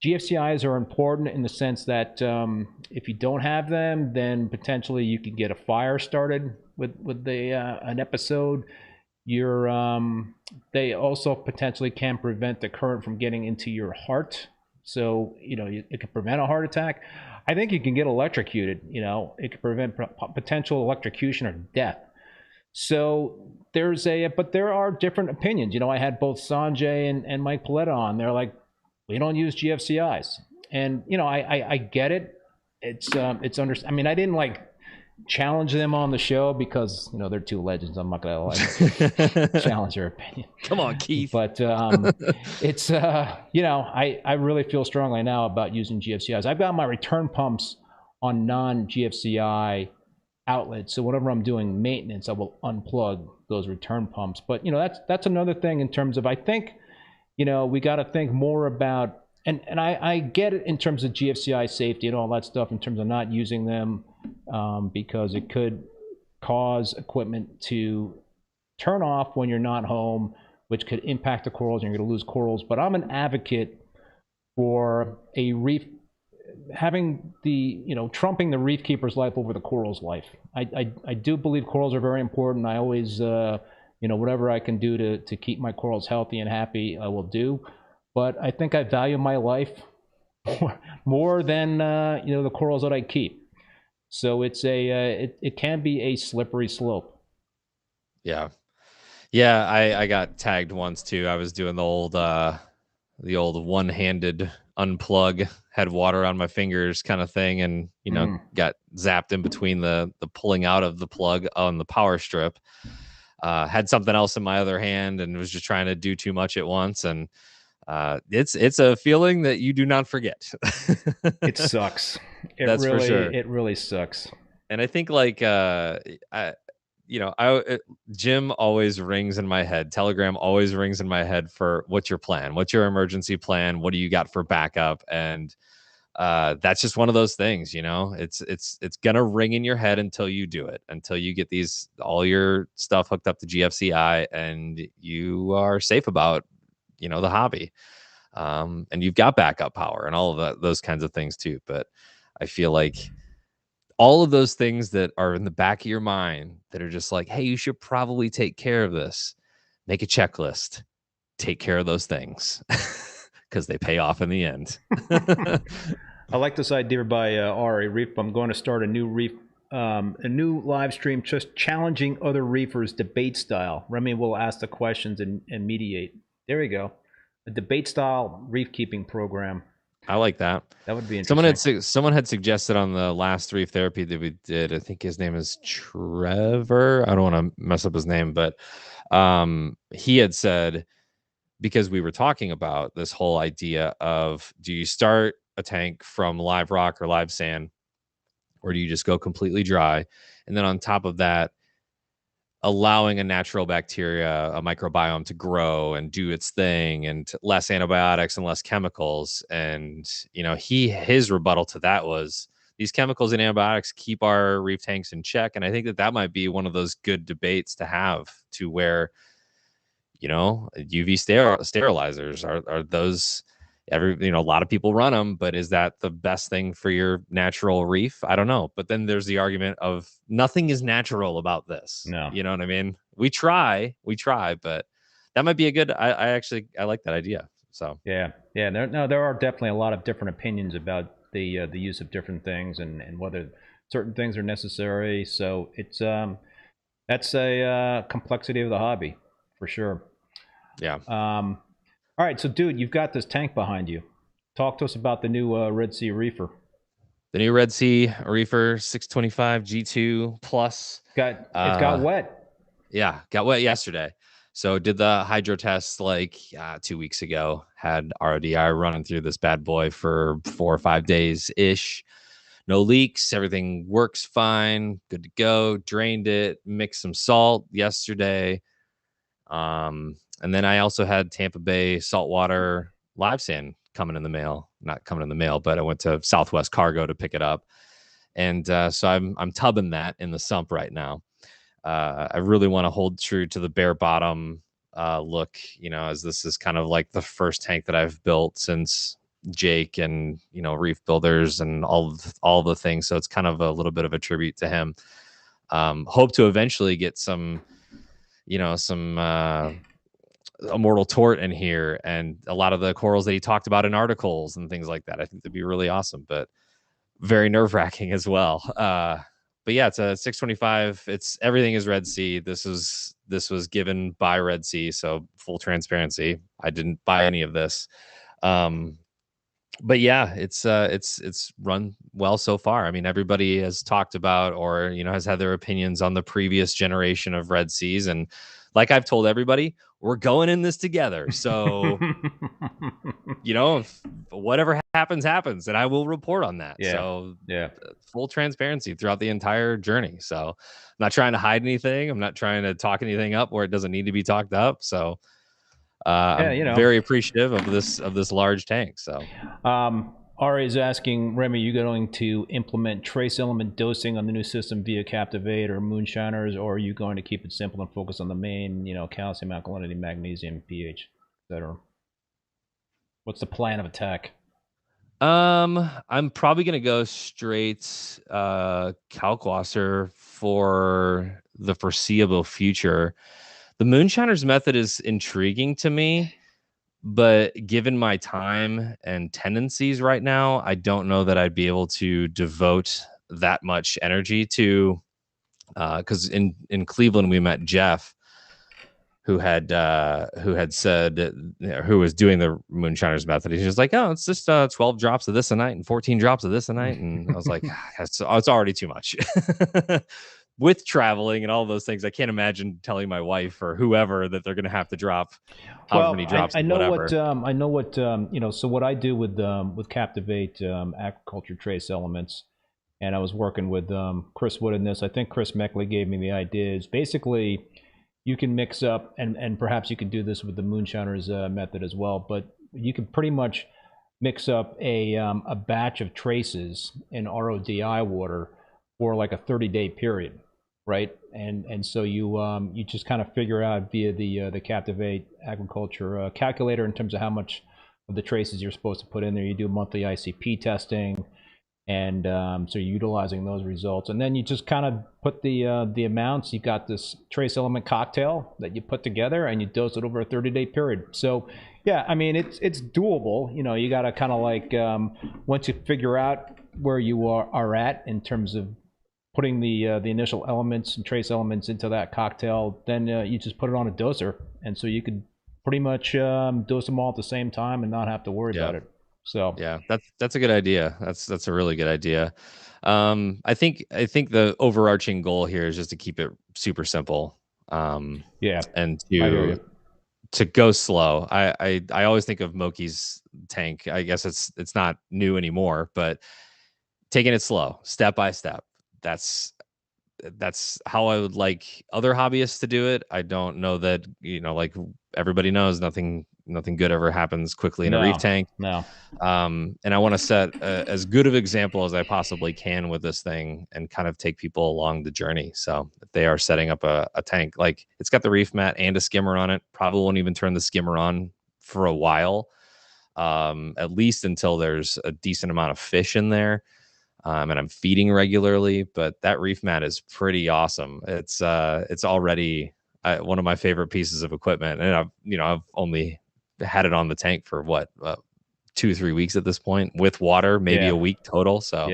GFCIs are important in the sense that if you don't have them, then potentially you could get a fire started with an episode. They also potentially can prevent the current from getting into your heart, so it can prevent a heart attack. I think you can get electrocuted. It can prevent potential electrocution or death. So but there are different opinions. I had both Sanjay and Mike Paletta on. They're like, we don't use GFCIs, and I get it. It's I mean, I didn't like challenge them on the show because they're two legends. I'm not gonna challenge their opinion. Come on, Keith. But it's I really feel strongly now about using GFCIs. I've got my return pumps on non-GFCI outlets, so whenever I'm doing maintenance, I will unplug those return pumps. But that's another thing in terms of, I think we got to think more about, and I get it in terms of GFCI safety and all that stuff, in terms of not using them because it could cause equipment to turn off when you're not home, which could impact the corals, and you're going to lose corals. But I'm an advocate for a reef having trumping the reef keeper's life over the coral's life. I do believe corals are very important. I always whatever I can do to keep my corals healthy and happy, I will do. But I think I value my life more than the corals that I keep. So it can be a slippery slope. Yeah, I got tagged once too. I was doing the old one-handed unplug, had water on my fingers kind of thing, and got zapped in between the pulling out of the plug on the power strip. Had something else in my other hand and was just trying to do too much at once, and it's a feeling that you do not forget. It sucks. That's for sure. It really sucks. And I think Jim always rings in my head. Telegram always rings in my head for what's your plan? What's your emergency plan? What do you got for backup? And that's just one of those things, it's going to ring in your head until you do it, until you get all your stuff hooked up to GFCI and you are safe about, the hobby. And you've got backup power and all of those kinds of things too. But I feel like all of those things that are in the back of your mind that are just like, hey, you should probably take care of this. Make a checklist. Take care of those things because they pay off in the end. I like this idea by Ari Reef. I'm going to start a new live stream just challenging other reefers debate style. Remy will ask the questions and mediate. There we go. A debate style reef keeping program. I like that. That would be interesting. Someone had suggested on the last Reef Therapy that we did, I think his name is Trevor. I don't want to mess up his name, but he had said, because we were talking about this whole idea of, do you start a tank from live rock or live sand, or do you just go completely dry? And then on top of that, allowing a natural bacteria, a microbiome to grow and do its thing, and less antibiotics and less chemicals. And, his rebuttal to that was, these chemicals and antibiotics keep our reef tanks in check. And I think that might be one of those good debates to have, to where, UV sterilizers are those, a lot of people run them, but is that the best thing for your natural reef? I don't know. But then there's the argument of nothing is natural about this. No. You know what I mean? We try, but that might be a good, I like that idea. So yeah. There are definitely a lot of different opinions about the use of different things and whether certain things are necessary. So it's that's a complexity of the hobby for sure. Yeah. All right, so dude, you've got this tank behind you. Talk to us about the new Red Sea Reefer. The new Red Sea Reefer 625 G2 Plus. It got wet. Yeah, got wet yesterday. So did the hydro test 2 weeks ago. Had RODI running through this bad boy for 4 or 5 days ish. No leaks. Everything works fine. Good to go. Drained it. Mixed some salt yesterday. And then I also had Tampa Bay saltwater live sand coming in the mail. Not coming in the mail, but I went to Southwest Cargo to pick it up. And so I'm tubbing that in the sump right now. I really want to hold true to the bare bottom look, you know, as this is kind of like the first tank that I've built since Jake and, you know, Reef Builders and all the things. So it's kind of a little bit of a tribute to him. Hope to eventually get some, you know, some immortal tort in here and a lot of the corals that he talked about in articles and things like that. I think that'd be really awesome, but very nerve-wracking as well. But yeah, it's a 625. It's everything is Red Sea. This was given by Red Sea, so full transparency. I didn't buy any of this. But yeah, it's run well so far. I mean, everybody has talked about or, you know, has had their opinions on the previous generation of Red Seas, and like I've told everybody, we're going in this together. So you know, if whatever happens, and I will report on that. Yeah. So Yeah. full transparency throughout the entire journey. So I'm not trying to hide anything. I'm not trying to talk anything up where it doesn't need to be talked up. So I'm you know, very appreciative of this large tank. So Ari is asking, Remy, you going to implement trace element dosing on the new system via Captivate or Moonshiners, or are you going to keep it simple and focus on the main, you know, calcium, alkalinity, magnesium, pH, etc.? What's the plan of attack? I'm probably gonna go straight Kalkwasser for the foreseeable future. The Moonshiners method is intriguing to me, but given my time and tendencies right now, I don't know that I'd be able to devote that much energy to because in Cleveland we met Jeff, who had said, you know, who was doing the Moonshiners method. He's just like, oh, it's just 12 drops of this a night and 14 drops of this a night. And I was like, it's already too much. With traveling and all those things, I can't imagine telling my wife or whoever that they're going to have to drop however many drops. I know whatever. I know what you know. So what I do with Captivate aquaculture trace elements, and I was working with Chris Wood in this. I think Chris Meckley gave me the idea. Is basically you can mix up, and perhaps you could do this with the Moonshiners method as well. But you can pretty much mix up a batch of traces in RODI water for like a 30-day period. Right, and so you just kind of figure out via the Captivate Aquaculture calculator in terms of how much of the traces you're supposed to put in there. You do monthly ICP testing, and so you're utilizing those results, and then you just kind of put the amounts. You've got this trace element cocktail that you put together, and you dose it over a 30-day period. So yeah, I mean it's doable. You know, you got to kind of like once you figure out where you are at in terms of putting the initial elements and trace elements into that cocktail, then you just put it on a doser, and so you could pretty much dose them all at the same time and not have to worry about it. So yeah, that's a good idea. That's a really good idea. I think the overarching goal here is just to keep it super simple. Yeah, and to go slow. I always think of Moki's tank. I guess it's not new anymore, but taking it slow, step by step. That's how I would like other hobbyists to do it. I don't know that, you know, like everybody knows, nothing good ever happens quickly in a reef tank. No. And I want to set as good of example as I possibly can with this thing and kind of take people along the journey. So if they are setting up a tank, like it's got the reef mat and a skimmer on it, probably won't even turn the skimmer on for a while, at least until there's a decent amount of fish in there. And I'm feeding regularly, but that reef mat is pretty awesome. It's already one of my favorite pieces of equipment, and I've only had it on the tank for 2-3 weeks at this point with water, maybe a week total. So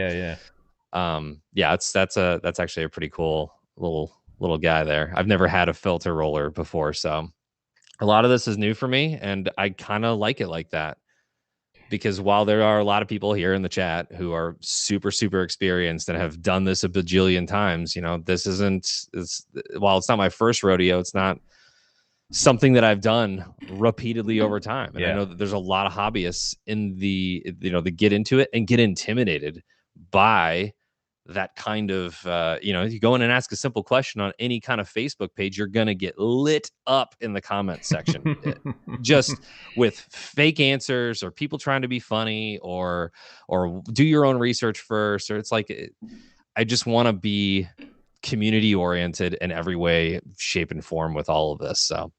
that's actually a pretty cool little guy there. I've never had a filter roller before, so a lot of this is new for me, and I kind of like it like that. Because while there are a lot of people here in the chat who are super, super experienced and have done this a bajillion times, you know, while it's not my first rodeo, it's not something that I've done repeatedly over time. And I know that there's a lot of hobbyists that get into it and get intimidated by that kind of, you go in and ask a simple question on any kind of Facebook page, you're going to get lit up in the comments section, just with fake answers or people trying to be funny or do your own research first. Or it's like, I just want to be community oriented in every way, shape, and form with all of this. So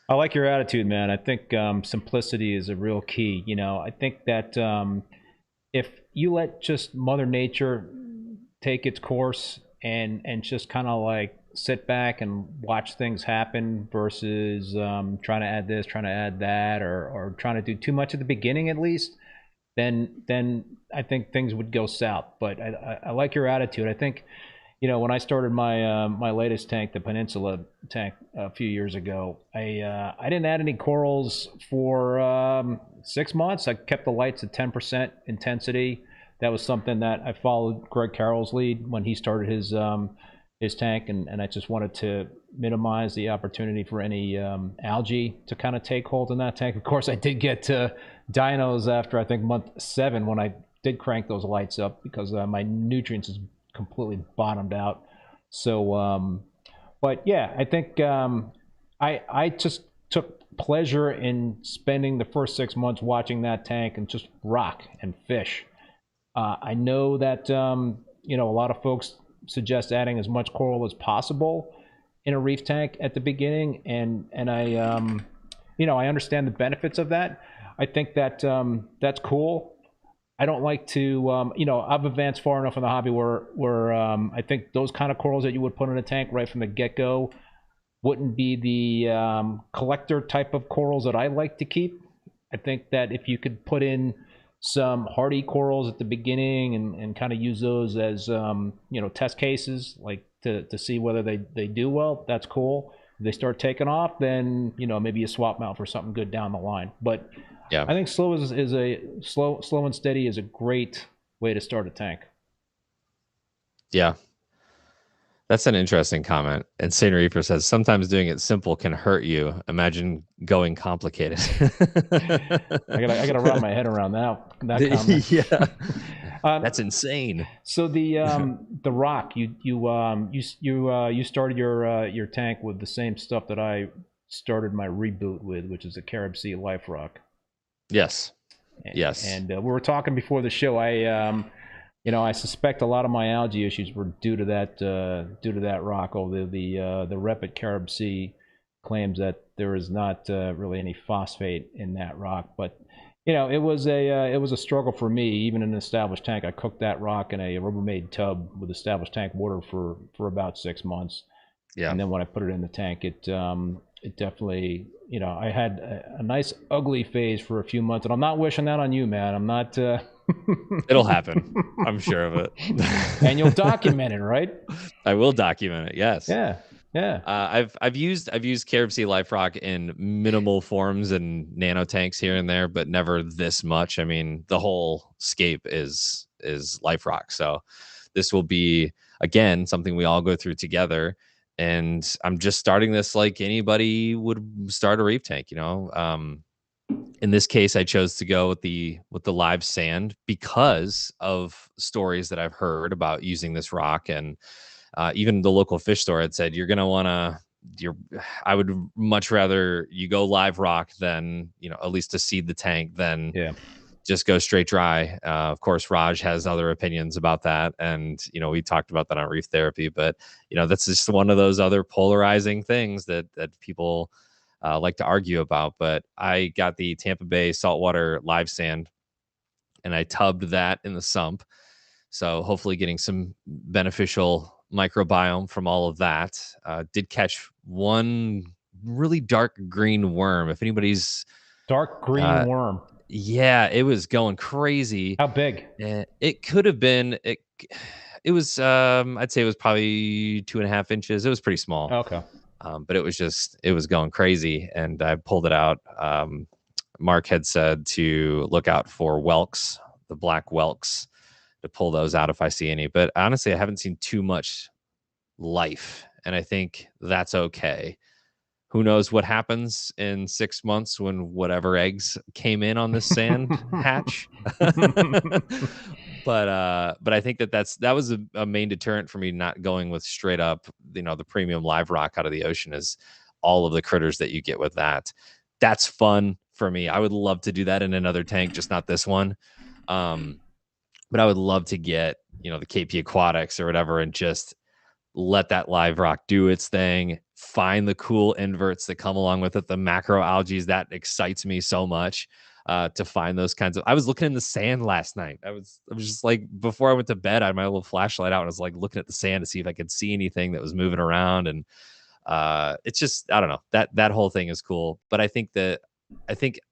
I like your attitude, man. I think simplicity is a real key. I think that if you let just Mother Nature take its course and just kind of like sit back and watch things happen versus trying to add this, trying to add that, or trying to do too much at the beginning at least, then I think things would go south. But I like your attitude. I think, when I started my latest tank, the Peninsula tank, a few years ago, I didn't add any corals for 6 months. I kept the lights at 10% intensity. That was something that I followed Greg Carroll's lead when he started his tank, and I just wanted to minimize the opportunity for any algae to kind of take hold in that tank. Of course, I did get dinos after I think month 7 when I did crank those lights up because my nutrients is completely bottomed out. So, but yeah, I think I just took pleasure in spending the first 6 months watching that tank and just rock and fish. I know that a lot of folks suggest adding as much coral as possible in a reef tank at the beginning, and I I understand the benefits of that. I think that that's cool. I don't like to I've advanced far enough in the hobby where I think those kind of corals that you would put in a tank right from the get-go wouldn't be the collector type of corals that I like to keep. I think that if you could put in some hardy corals at the beginning and kind of use those as test cases, like to see whether they do well, that's cool. If they start taking off, then maybe you swap them out for something good down the line. But yeah, I think slow and steady is a great way to start a tank. Yeah, that's an interesting comment. And Saint Reaper says sometimes doing it simple can hurt you. Imagine going complicated. I gotta wrap my head around that comment. Yeah, that's insane. So the rock you started your tank with the same stuff that I started my reboot with, which is a Carib Sea Life Rock. Yes. Yes. And we were talking before the show. I suspect a lot of my algae issues were due to that rock. Although the rep at Carib Sea claims that there is not really any phosphate in that rock, but it was a struggle for me. Even in an established tank, I cooked that rock in a Rubbermaid tub with established tank water for about 6 months. Yeah. And then when I put it in the tank, it definitely, I had a nice ugly phase for a few months, and I'm not wishing that on you, man. I'm not. It'll happen. I'm sure of it. And you'll document it, right? I will document it. Yes. Yeah. Yeah. I've used Carib Sea Life Rock in minimal forms and nano tanks here and there, but never this much. I mean, the whole scape is Life Rock. So this will be, again, something we all go through together. And I'm just starting this like anybody would start a reef tank, In this case, I chose to go with the live sand because of stories that I've heard about using this rock, and even the local fish store had said I would much rather you go live rock than at least to seed the tank than just go straight dry. Of course, Raj has other opinions about that, and we talked about that on Reef Therapy. But that's just one of those other polarizing things that people like to argue about. But I got the Tampa Bay saltwater live sand, and I tubbed that in the sump. So hopefully getting some beneficial microbiome from all of that. Did catch one really dark green worm. If anybody's dark green worm. Yeah, it was going crazy. How big? It could have been. It was. I'd say it was probably 2.5 inches. It was pretty small. Okay. But it was going crazy, and I pulled it out. Mark had said to look out for whelks, the black whelks, to pull those out if I see any. But honestly, I haven't seen too much life, and I think that's okay. Who knows what happens in 6 months when whatever eggs came in on this sand hatch. But I think that was a main deterrent for me not going with straight up, the premium live rock out of the ocean, is all of the critters that you get with that. That's fun for me. I would love to do that in another tank, just not this one. But I would love to get, the KP Aquatics or whatever, and just let that live rock do its thing, find the cool inverts that come along with it, the macro algae. That excites me so much, to find those kinds of. I was looking in the sand last night. I was just like, before I went to bed, I had my little flashlight out and I was like looking at the sand to see if I could see anything that was moving around. And it's just, I don't know, that whole thing is cool. But I think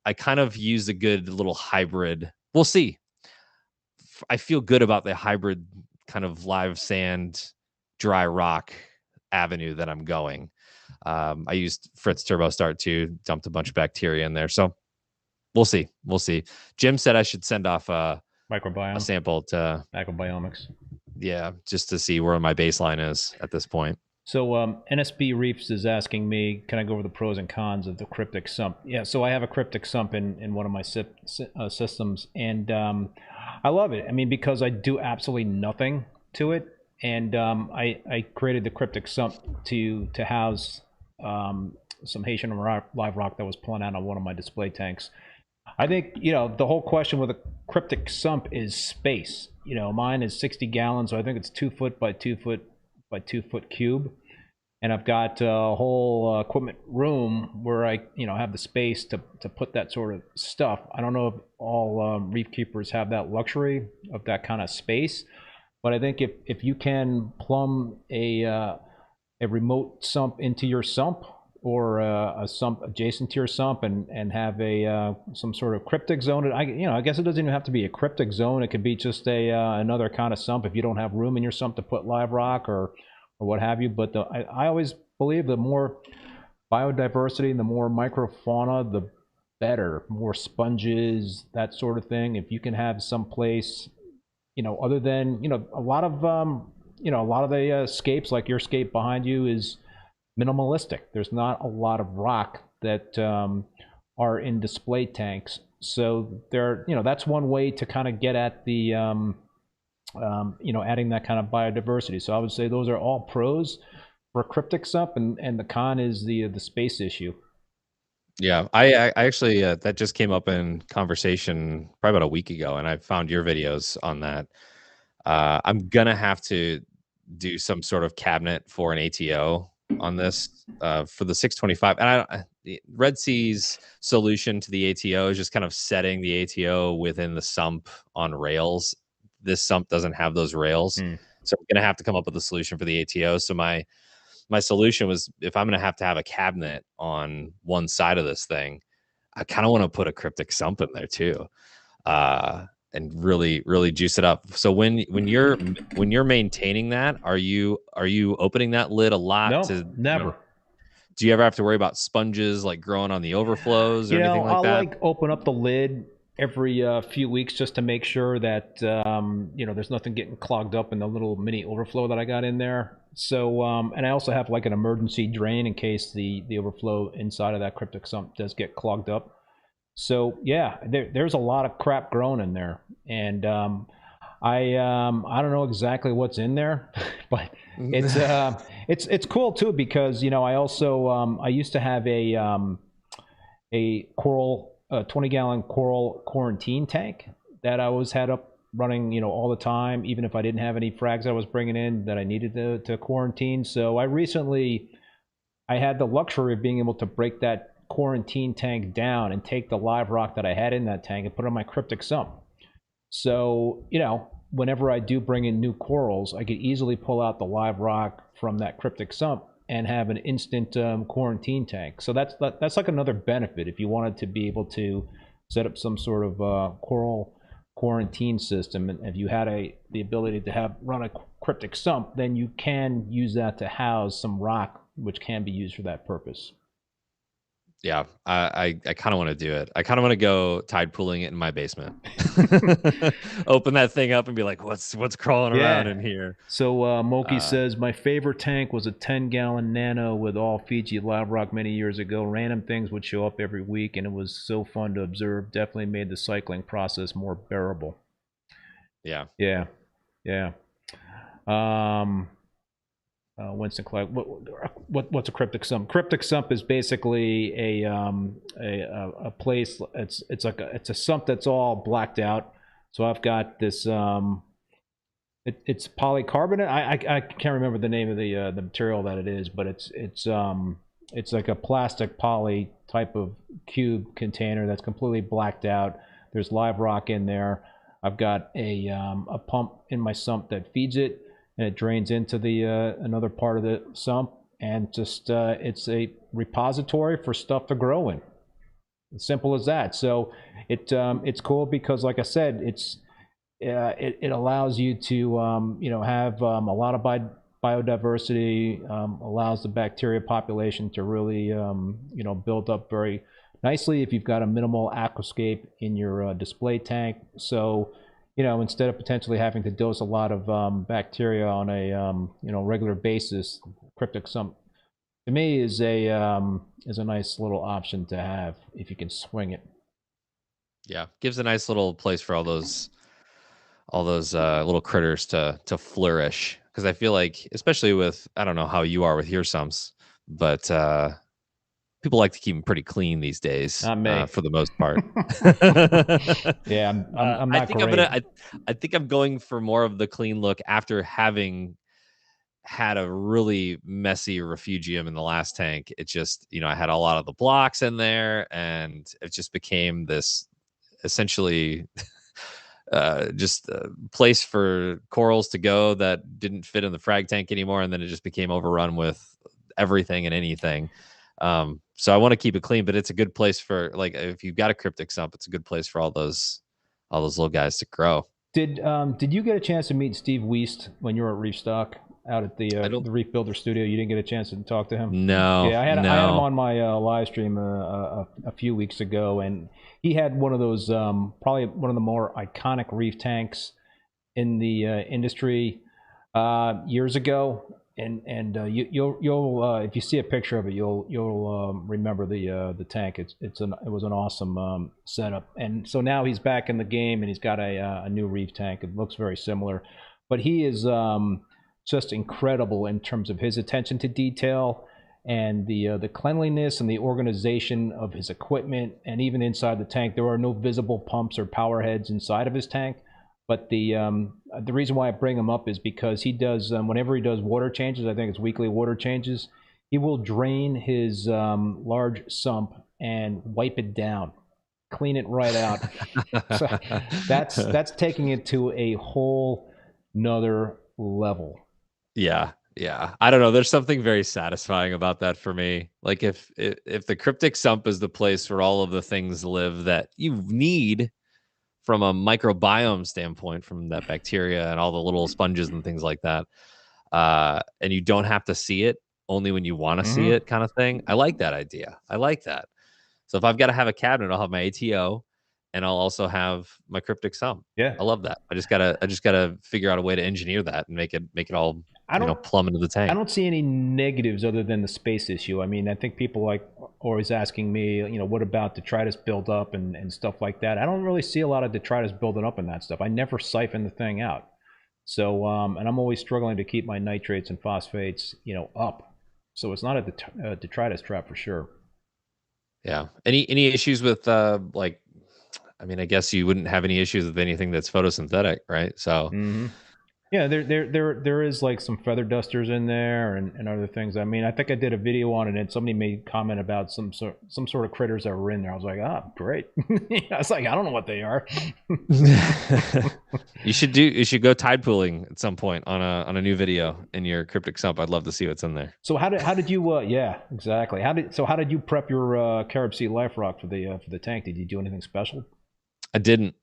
I kind of use a good little hybrid. We'll see. I feel good about the hybrid kind of live sand, dry rock avenue that I'm going. I used Fritz Turbo Start too, dumped a bunch of bacteria in there. So we'll see. Jim said I should send off a sample to Microbiomics. Yeah, just to see where my baseline is at this point. So NSB Reefs is asking me, can I go over the pros and cons of the Cryptic sump? Yeah, so I have a Cryptic sump in one of my systems, and I love it. I mean, because I do absolutely nothing to it, and I created the Cryptic sump to house some Haitian live rock that was pulling out on one of my display tanks. I think, the whole question with a Cryptic sump is space. Mine is 60 gallons, so I think it's 2 foot by 2 foot by 2 foot cube, and I've got a whole equipment room where I have the space to put that sort of stuff. I don't know if all reef keepers have that luxury of that kind of space, but I think if you can plumb a remote sump into your sump, or a sump adjacent to your sump, and have a some sort of cryptic zone. I guess it doesn't even have to be a cryptic zone. It could be just another kind of sump if you don't have room in your sump to put live rock or what have you. But I always believe the more biodiversity and the more microfauna, the better. More sponges, that sort of thing. If you can have some place, other than a lot of the scapes, like your scape behind you, is minimalistic. There's not a lot of rock that are in display tanks, so that's one way to kind of get at the adding that kind of biodiversity. So I would say those are all pros for a Cryptic sump, and the con is the space issue. Yeah, I actually that just came up in conversation probably about a week ago, and I found your videos on that. I'm gonna have to do some sort of cabinet for an ATO on this for the 625, and Red Sea's solution to the ATO is just kind of setting the ATO within the sump on rails. This sump doesn't have those rails, so we're gonna have to come up with a solution for the ATO. So my solution was, if I'm gonna have to have a cabinet on one side of this thing, I kind of want to put a Cryptic sump in there too, and really juice it up. So when you're maintaining that, are you opening that lid a lot? No, never. Do you ever have to worry about sponges like growing on the overflows or anything like that? I'll open up the lid every few weeks just to make sure that there's nothing getting clogged up in the little mini overflow that I got in there. So and I also have like an emergency drain in case the overflow inside of that Cryptic sump does get clogged up. So yeah, there's a lot of crap growing in there, and I don't know exactly what's in there, but it's cool too, because I also I used to have a coral 20-gallon coral quarantine tank that I always had up running all the time, even if I didn't have any frags I was bringing in that I needed to quarantine. So I had the luxury of being able to break that quarantine tank down and take the live rock that I had in that tank and put it on my Cryptic sump. So whenever I do bring in new corals, I could easily pull out the live rock from that Cryptic sump and have an instant quarantine tank. So that's like another benefit if you wanted to be able to set up some sort of coral quarantine system. And if you had the ability to run a Cryptic sump, then you can use that to house some rock, which can be used for that purpose. Yeah, I kind of want to do it. I kind of want to go tide pooling it in my basement. Open that thing up and be like, what's crawling around in here? So Moki says, my favorite tank was a 10-gallon nano with all Fiji live rock many years ago. Random things would show up every week, and it was so fun to observe. Definitely made the cycling process more bearable. Yeah. Yeah. Yeah. Winston Clark. What's a cryptic sump? Cryptic sump is basically a place. It's like it's a sump that's all blacked out. So I've got this. It's polycarbonate. I can't remember the name of the material that it is, but it's like a plastic poly type of cube container that's completely blacked out. There's live rock in there. I've got a pump in my sump that feeds it, and it drains into the another part of the sump, and just it's a repository for stuff to grow in. As simple as that. So it's cool because, like I said, it allows you to have a lot of biodiversity, allows the bacteria population to really build up very nicely if you've got a minimal aquascape in your display tank. So instead of potentially having to dose a lot of bacteria on a regular basis, cryptic sump to me is a nice little option to have if you can swing it. Yeah, gives a nice little place for all those little critters to flourish, because I feel like, especially with, I don't know how you are with your sumps, but people like to keep them pretty clean these days. Not me. For the most part. Yeah, I'm not I think I'm going for more of the clean look after having had a really messy refugium in the last tank. It just, I had a lot of the blocks in there, and it just became this essentially just a place for corals to go that didn't fit in the frag tank anymore, and then it just became overrun with everything and anything. So I want to keep it clean, but it's a good place for, like, if you've got a cryptic sump, it's a good place for all those little guys to grow. Did you get a chance to meet Steve Wiest when you were at Reef Stock out at the Reef Builder studio? You didn't get a chance to talk to him? No. Yeah, I had him on my live stream a few weeks ago, and he had one of those probably one of the more iconic reef tanks in the industry years ago. And you'll if you see a picture of it, you'll remember the tank. It was an awesome setup. And so now he's back in the game, and he's got a new reef tank. It looks very similar, but he is just incredible in terms of his attention to detail and the cleanliness and the organization of his equipment. And even inside the tank, there are no visible pumps or power heads inside of his tank. But the reason why I bring him up is because he does, whenever he does water changes, I think it's weekly water changes, he will drain his large sump and wipe it down, clean it right out. So that's taking it to a whole nother level. Yeah. I don't know. There's something very satisfying about that for me. Like if the cryptic sump is the place where all of the things live that you need from a microbiome standpoint, from that bacteria and all the little sponges and things like that, and you don't have to see it, only when you want to see it, kind of thing. I like that idea. I like that. So if I've got to have a cabinet, I'll have my ATO, and I'll also have my cryptic sump. Yeah, I love that. I just gotta figure out a way to engineer that and make it all plumb into the tank. I don't see any negatives other than the space issue. I mean, I think people like always asking me, what about detritus buildup and stuff like that. I don't really see a lot of detritus building up in that stuff. I never siphon the thing out. So, and I'm always struggling to keep my nitrates and phosphates, up. So it's not a detritus trap for sure. Yeah. Any issues with I mean, I guess you wouldn't have any issues with anything that's photosynthetic, right? So yeah, there is like some feather dusters in there and other things. I mean, I think I did a video on it, and somebody made comment about some sort of critters that were in there. I was like, great. I was like, I don't know what they are. You should go tide pooling at some point on a new video in your cryptic sump. I'd love to see what's in there. So how did you yeah, exactly. How did you prep your Carib Sea Life Rock for the tank? Did you do anything special? I didn't.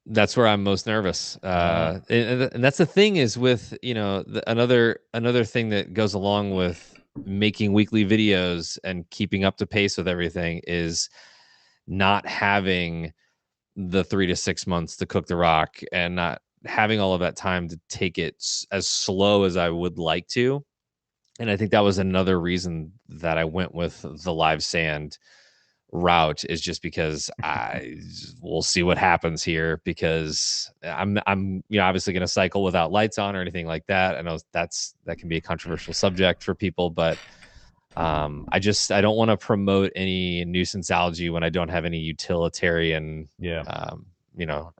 That's where I'm most nervous. And that's the thing is with, another thing that goes along with making weekly videos and keeping up to pace with everything is not having the 3 to 6 months to cook the rock, and not having all of that time to take it as slow as I would like to. And I think that was another reason that I went with the live sand route is just because we'll see what happens here, because I'm obviously going to cycle without lights on or anything like that. I know that can be a controversial subject for people, but I don't want to promote any nuisance algae when I don't have any utilitarian,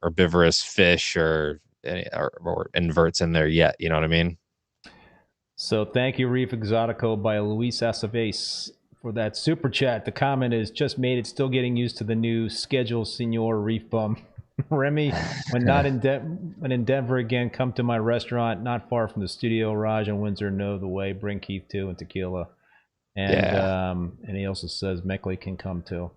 herbivorous fish or inverts in there yet. You know what I mean? So thank you, Reef Exotico by Luis Aceves, for that super chat. The comment is, just made it, still getting used to the new schedule, Senor ReefBum. Remy, when in Denver again, come to my restaurant not far from the studio. Raj and Windsor know the way. Bring Keith too, and tequila. And and he also says Meckley can come too.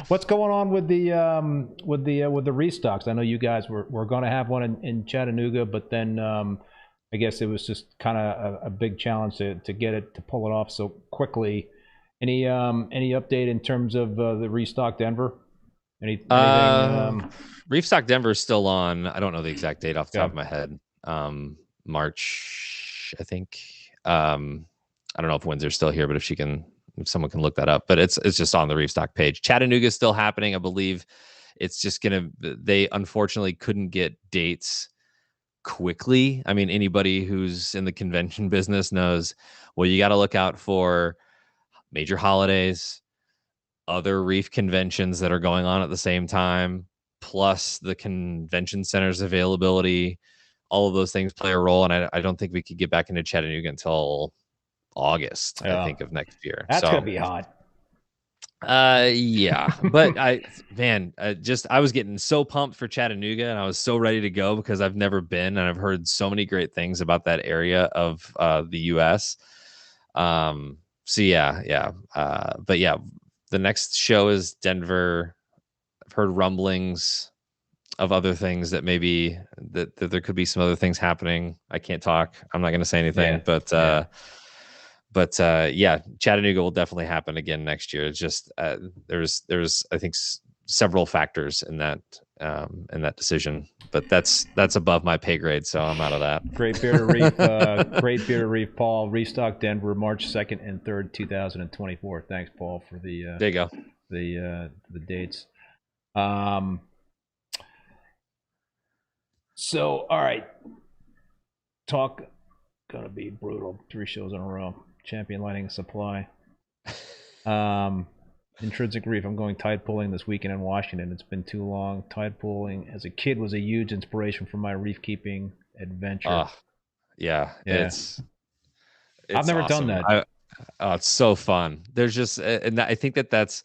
What's going on with the restocks? I know you guys were going to have one in Chattanooga, but then I guess it was just kind of a big challenge to get it, to pull it off so quickly. Any update in terms of the restock Denver? Anything? Reefstock Denver is still on. I don't know the exact date off the top of my head. March, I think. I don't know if Windsor's still here, but if someone can look that up. But it's just on the Reefstock page. Chattanooga is still happening. I believe it's just they unfortunately couldn't get dates quickly. I mean, anybody who's in the convention business knows, well, you got to look out for major holidays, other reef conventions that are going on at the same time, plus the convention center's availability. All of those things play a role, and I don't think we could get back into Chattanooga until August, I think, of next year. That's gonna be hot. Yeah, but I was getting so pumped for Chattanooga, and I was so ready to go because I've never been, and I've heard so many great things about that area of the U.S. So yeah. But yeah, the next show is Denver. I've heard rumblings of other things that maybe that there could be some other things happening. I can't talk. I'm not going to say anything, but yeah, Chattanooga will definitely happen again next year. It's just there's I think several factors in that decision, but that's above my pay grade, so I'm out of that. Great Beer to Reef, Great Beer to Reef, Paul. Restock Denver, March 2nd and 3rd, 2024. Thanks, Paul, for the there you go, the dates. So, all right, talk gonna be brutal. 3 shows in a row. Champion Lighting Supply. Intrinsic Reef. I'm going tide pooling this weekend in Washington. It's been too long. Tide pooling as a kid was a huge inspiration for my reef keeping adventure. Yeah. It's I've never awesome. done that. It's so fun. There's just, and I think that's,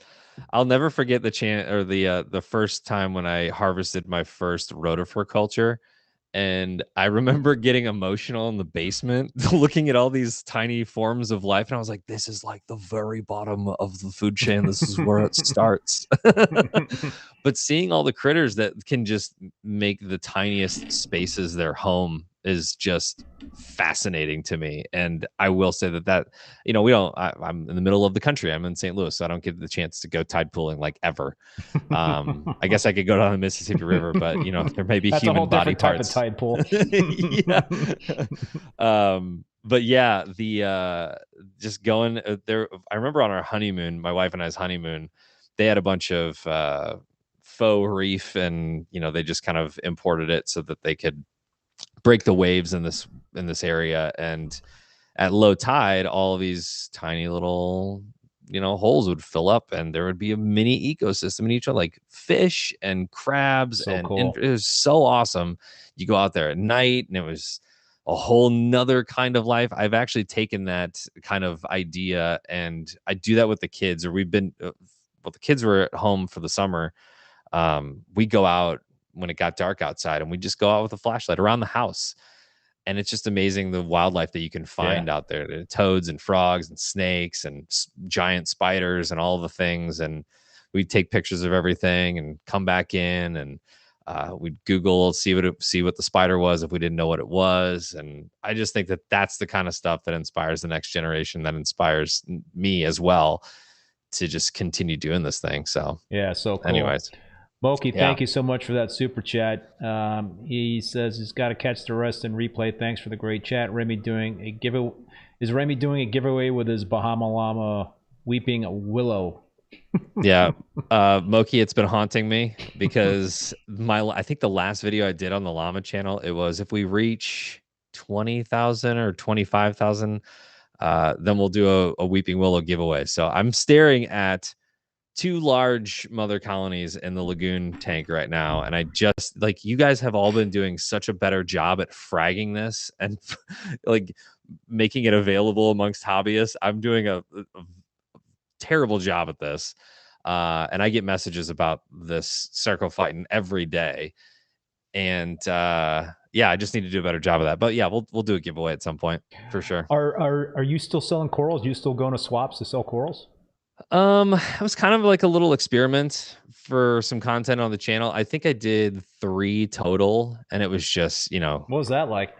I'll never forget the first time when I harvested my first rotifer culture. And I remember getting emotional in the basement, looking at all these tiny forms of life. And I was like, this is like the very bottom of the food chain. This is where it starts. But seeing all the critters that can just make the tiniest spaces their home is just fascinating to me. And I will say that I'm in the middle of the country. I'm in St. Louis, so I don't get the chance to go tide pooling like ever. I guess I could go down the Mississippi River, but there may be human body parts. Type of tide pool. Yeah. But yeah, the just going there. I remember on our honeymoon, my wife and I's honeymoon, they had a bunch of faux reef, and they just kind of imported it so that they could break the waves in this area. And at low tide, all of these tiny little holes would fill up, and there would be a mini ecosystem in each one, like fish and crabs. So and cool. It was so awesome. You go out there at night, and it was a whole nother kind of life. I've actually taken that kind of idea, and I do that with the kids. Or we've been, the kids were at home for the summer. We go out when it got dark outside, and we just go out with a flashlight around the house. And it's just amazing the wildlife that you can find out there. There are toads and frogs and snakes and giant spiders and all the things. And we'd take pictures of everything and come back in, and we'd Google, see what the spider was if we didn't know what it was. And I just think that that's the kind of stuff that inspires the next generation, that inspires me as well to just continue doing this thing. So yeah, so cool. Anyways. Moki, thank you so much for that super chat. He says he's got to catch the rest in replay. Thanks for the great chat. Remy doing a Is Remy doing a giveaway with his Bahama Llama weeping willow? Yeah, Moki, it's been haunting me because I think the last video I did on the llama channel, it was if we reach 20,000 or 25,000, then we'll do a weeping willow giveaway. So I'm staring at 2 large mother colonies in the lagoon tank right now, and I just like, you guys have all been doing such a better job at fragging this and like making it available amongst hobbyists. I'm doing a terrible job at this, and I get messages about this circle fighting every day, and yeah, I just need to do a better job of that. But yeah, we'll do a giveaway at some point for sure. Are you still selling corals? You still going to swaps to sell corals? It was kind of like a little experiment for some content on the channel. I think I did 3 total, and it was just, you know, What was that like?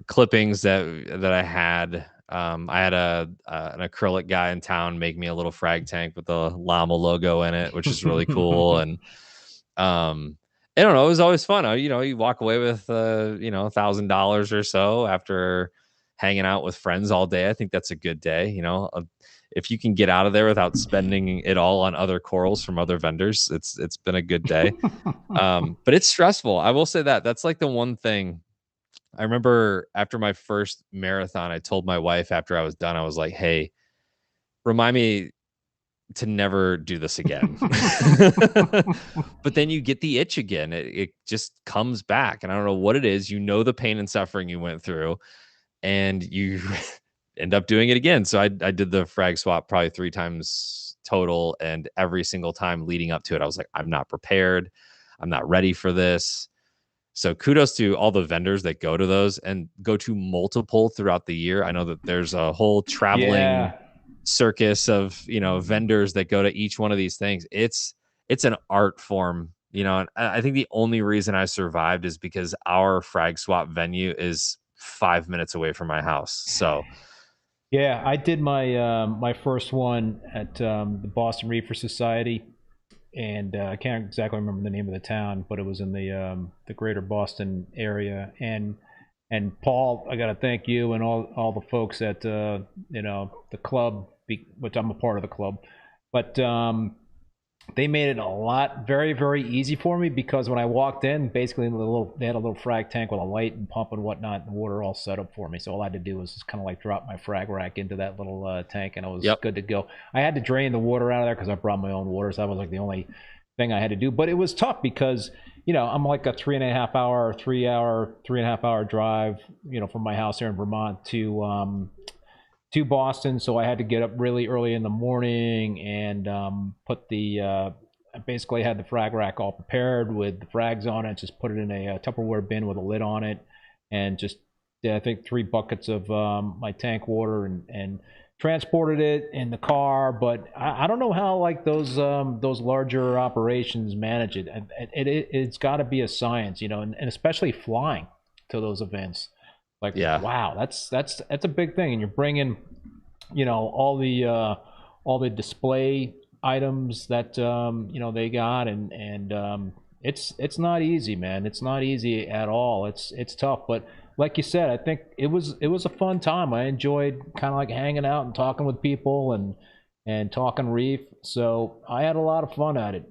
clippings that I had. I had an acrylic guy in town make me a little frag tank with the llama logo in it, which is really cool. And I don't know, it was always fun. You know, you walk away with you know, $1,000 or so after hanging out with friends all day. I think that's a good day. You know, if you can get out of there without spending it all on other corals from other vendors, it's been a good day. But it's stressful. I will say that that's like the one thing. I remember after my first marathon, I told my wife after I was done, I was like, hey, remind me to never do this again. But then you get the itch again. It just comes back. And I don't know what it is. You know, the pain and suffering you went through, and you end up doing it again. So I did the frag swap probably 3 times total. And every single time leading up to it, I was like, I'm not prepared. I'm not ready for this. So kudos to all the vendors that go to those and go to multiple throughout the year. I know that there's a whole traveling circus of, you know, vendors that go to each one of these things. It's an art form, you know, and I think the only reason I survived is because our frag swap venue is 5 minutes away from my house. So yeah, I did my my first one at the Boston Reefer Society, and I can't exactly remember the name of the town, but it was in the greater Boston area. And Paul, I got to thank you and all the folks at you know, the club, which I'm a part of the club, but they made it a lot very easy for me, because when I walked in, basically they had a little frag tank with a light and pump and whatnot, and the water all set up for me. So all I had to do was just kind of like drop my frag rack into that little tank, and I was good to go. I had to drain the water out of there because I brought my own water, so that was like the only thing I had to do. But it was tough because, you know, I'm like a 3.5 hour, 3.5 hour drive, you know, from my house here in Vermont to Boston, so I had to get up really early in the morning and put the I basically had the frag rack all prepared with the frags on it, just put it in a Tupperware bin with a lid on it, and just I think 3 buckets of my tank water, and transported it in the car. But I don't know how like those larger operations manage it. It's got to be a science, you know, and especially flying to those events. Like, wow, that's a big thing, and you're bringing, you know, all the display items that you know, they got, and it's not easy, man. It's not easy at all. It's tough, but like you said, I think it was a fun time. I enjoyed kind of like hanging out and talking with people and talking reef. So I had a lot of fun at it.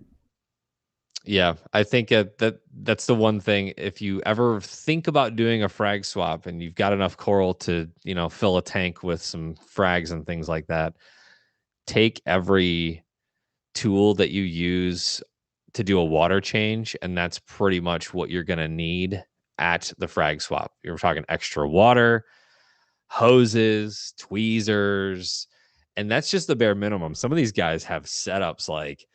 yeah, I think that's the one thing. If you ever think about doing a frag swap and you've got enough coral to, you know, fill a tank with some frags and things like that, take every tool that you use to do a water change, and that's pretty much what you're going to need at the frag swap. You're talking extra water, hoses, tweezers, and that's just the bare minimum. Some of these guys have setups like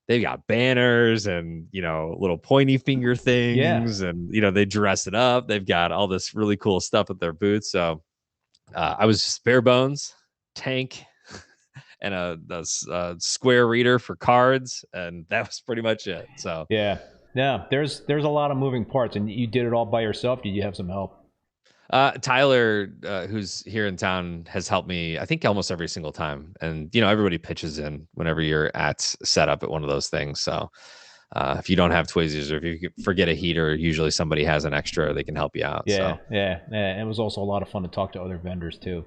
they've got banners and, you know, little pointy finger things, and, you know, they dress it up. They've got all this really cool stuff at their booths. So I was just bare bones, tank, and a square reader for cards, and that was pretty much it. So yeah, there's a lot of moving parts, and you did it all by yourself. Did you have some help? Tyler, who's here in town, has helped me, I think, almost every single time. And, you know, everybody pitches in whenever you're at setup at one of those things. So if you don't have tweezers, or if you forget a heater, usually somebody has an extra, they can help you out. Yeah, so. yeah. It was also a lot of fun to talk to other vendors too.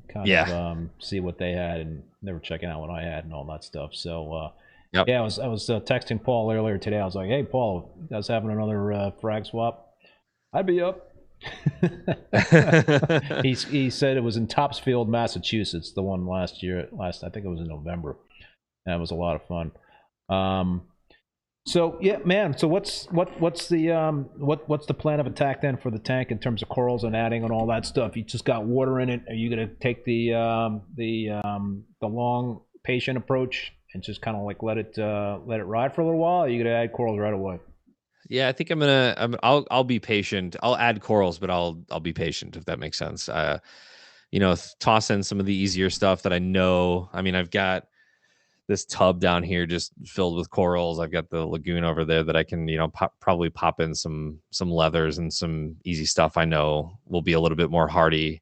kind of see what they had, and they were checking out what I had and all that stuff. So Yep. yeah, I was texting Paul earlier today. I was like, hey Paul, you guys having another frag swap? I'd be up. he said it was in Topsfield, Massachusetts, the one last year. I think it was in November. That was a lot of fun. So yeah, man. So what's the plan of attack then for the tank in terms of corals and adding and all that stuff? You just got water in it. Are you gonna take the long patient approach and just kind of like let it ride for a little while? Or are you gonna add corals right away? Yeah, I think I'll be patient. I'll add corals, but I'll be patient, if that makes sense. Toss in some of the easier stuff that I know. I mean, I've got this tub down here just filled with corals. I've got the lagoon over there that I can, probably pop in some leathers and some easy stuff I know will be a little bit more hardy.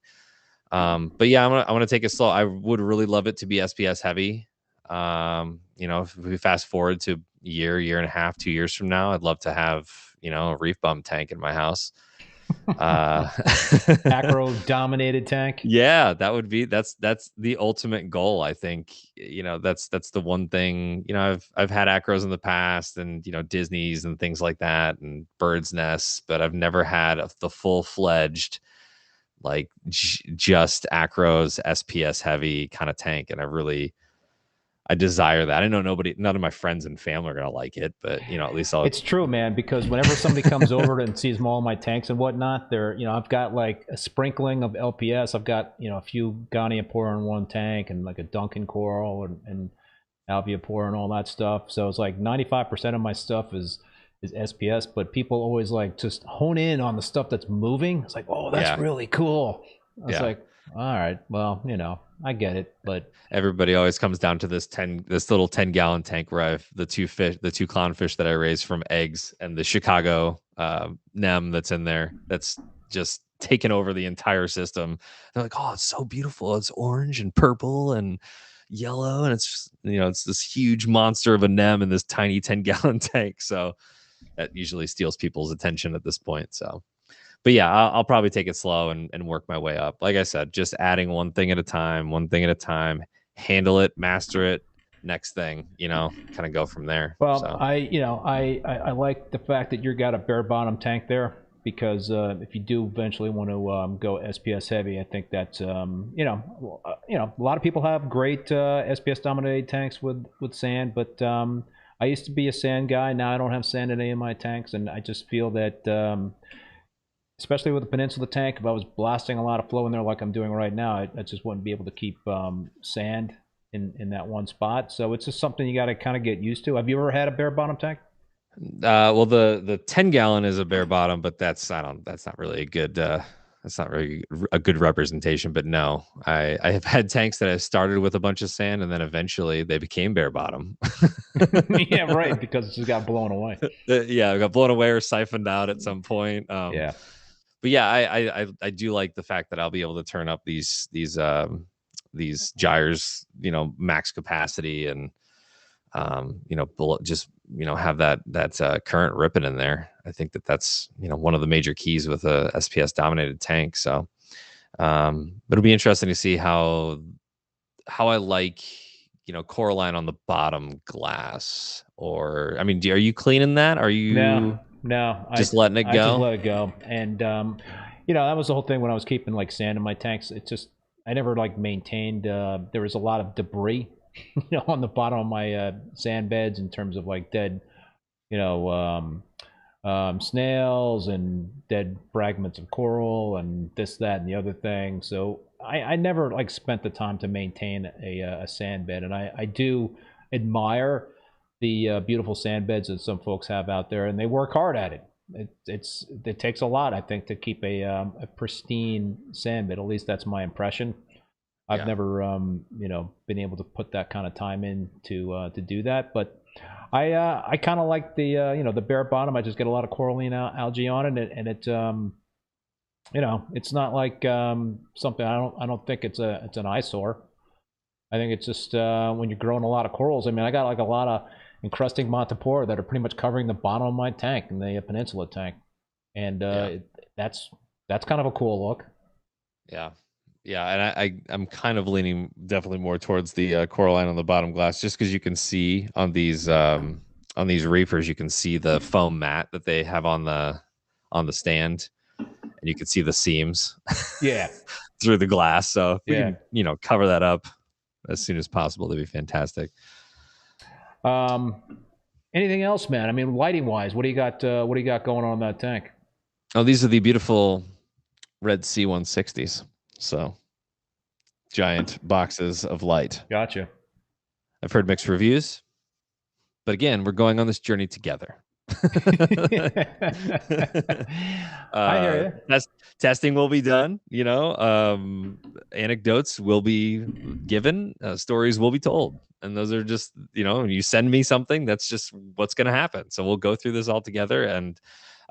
But yeah, I'm gonna take it slow. I would really love it to be SPS heavy. If we fast forward to year and a half, 2 years from now, I'd love to have, a ReefBum tank in my house. Acro dominated tank. Yeah, that's the ultimate goal. I think, that's the one thing, I've had acros in the past and, Disney's and things like that and bird's nests, but I've never had the full-fledged, like just acros SPS heavy kind of tank. And I desire that. I know none of my friends and family are going to like it, but at least It's true, man, because whenever somebody comes over and sees all my tanks and whatnot, I've got like a sprinkling of LPS. I've got, a few Goniapora in one tank and like a Duncan coral and Alveopora and all that stuff. So it's like 95% of my stuff is SPS, but people always like just hone in on the stuff that's moving. It's like, oh, that's really cool. I was like, all right, well, I get it, but everybody always comes down to this little 10-gallon tank where I have the two clownfish that I raised from eggs and the Chicago nem that's in there. That's just taken over the entire system. They're like, oh, it's so beautiful. It's orange and purple and yellow, and it's it's this huge monster of a nem in this tiny 10-gallon tank. So that usually steals people's attention at this point. So. But yeah, I'll probably take it slow and work my way up. Like I said, just adding one thing at a time, handle it, master it, next thing, kind of go from there. Well, so. I like the fact that you got a bare bottom tank there, because if you do eventually want to go SPS heavy, I think that's a lot of people have great SPS dominated tanks with sand, but I used to be a sand guy. Now I don't have sand in any of my tanks, and I just feel that especially with the Peninsula tank, if I was blasting a lot of flow in there like I'm doing right now, I just wouldn't be able to keep sand in that one spot. So it's just something you got to kind of get used to. Have you ever had a bare bottom tank? Well, the 10-gallon is a bare bottom, but that's not really a good representation. But no, I have had tanks that I started with a bunch of sand and then eventually they became bare bottom. Yeah, right, because it just got blown away. Yeah, it got blown away or siphoned out at some point. Yeah. But yeah, I do like the fact that I'll be able to turn up these gyres, max capacity and just have that current ripping in there. I think that's one of the major keys with a SPS dominated tank. So it'll be interesting to see how I like coralline on the bottom glass. Or I mean, are you cleaning that? Are you no just letting it go? I just let it go. And that was the whole thing when I was keeping like sand in my tanks. It just, I never like maintained, there was a lot of debris on the bottom of my sand beds in terms of like dead snails and dead fragments of coral and this, that, and the other thing. So I never like spent the time to maintain a sand bed, and I do admire the beautiful sand beds that some folks have out there, and they work hard at it. It takes a lot, I think, to keep a pristine sand bed. At least that's my impression. I've never been able to put that kind of time in to do that, but I kind of like the bare bottom. I just get a lot of coralline algae on it, and it it's not like something. I don't think it's an eyesore. I think it's just when you're growing a lot of corals. I mean, I got like a lot of encrusting Montipora that are pretty much covering the bottom of my tank in the Peninsula tank, and that's kind of a cool look. Yeah. Yeah, and I'm kind of leaning definitely more towards the coralline on the bottom glass, just because you can see on these reefers, you can see the foam mat that they have on the stand, and you can see the seams Yeah, through the glass. So if we yeah. can, cover that up as soon as possible, that'd be fantastic. Um, anything else, man? I mean, lighting wise, what do you got? What do you got going on in that tank? Oh, these are the beautiful red C160s. So giant boxes of light. Gotcha. I've heard mixed reviews, but again, we're going on this journey together. I hear you. Testing will be done. Anecdotes will be given. Stories will be told, and those are just you send me something, that's just what's going to happen. So we'll go through this all together. And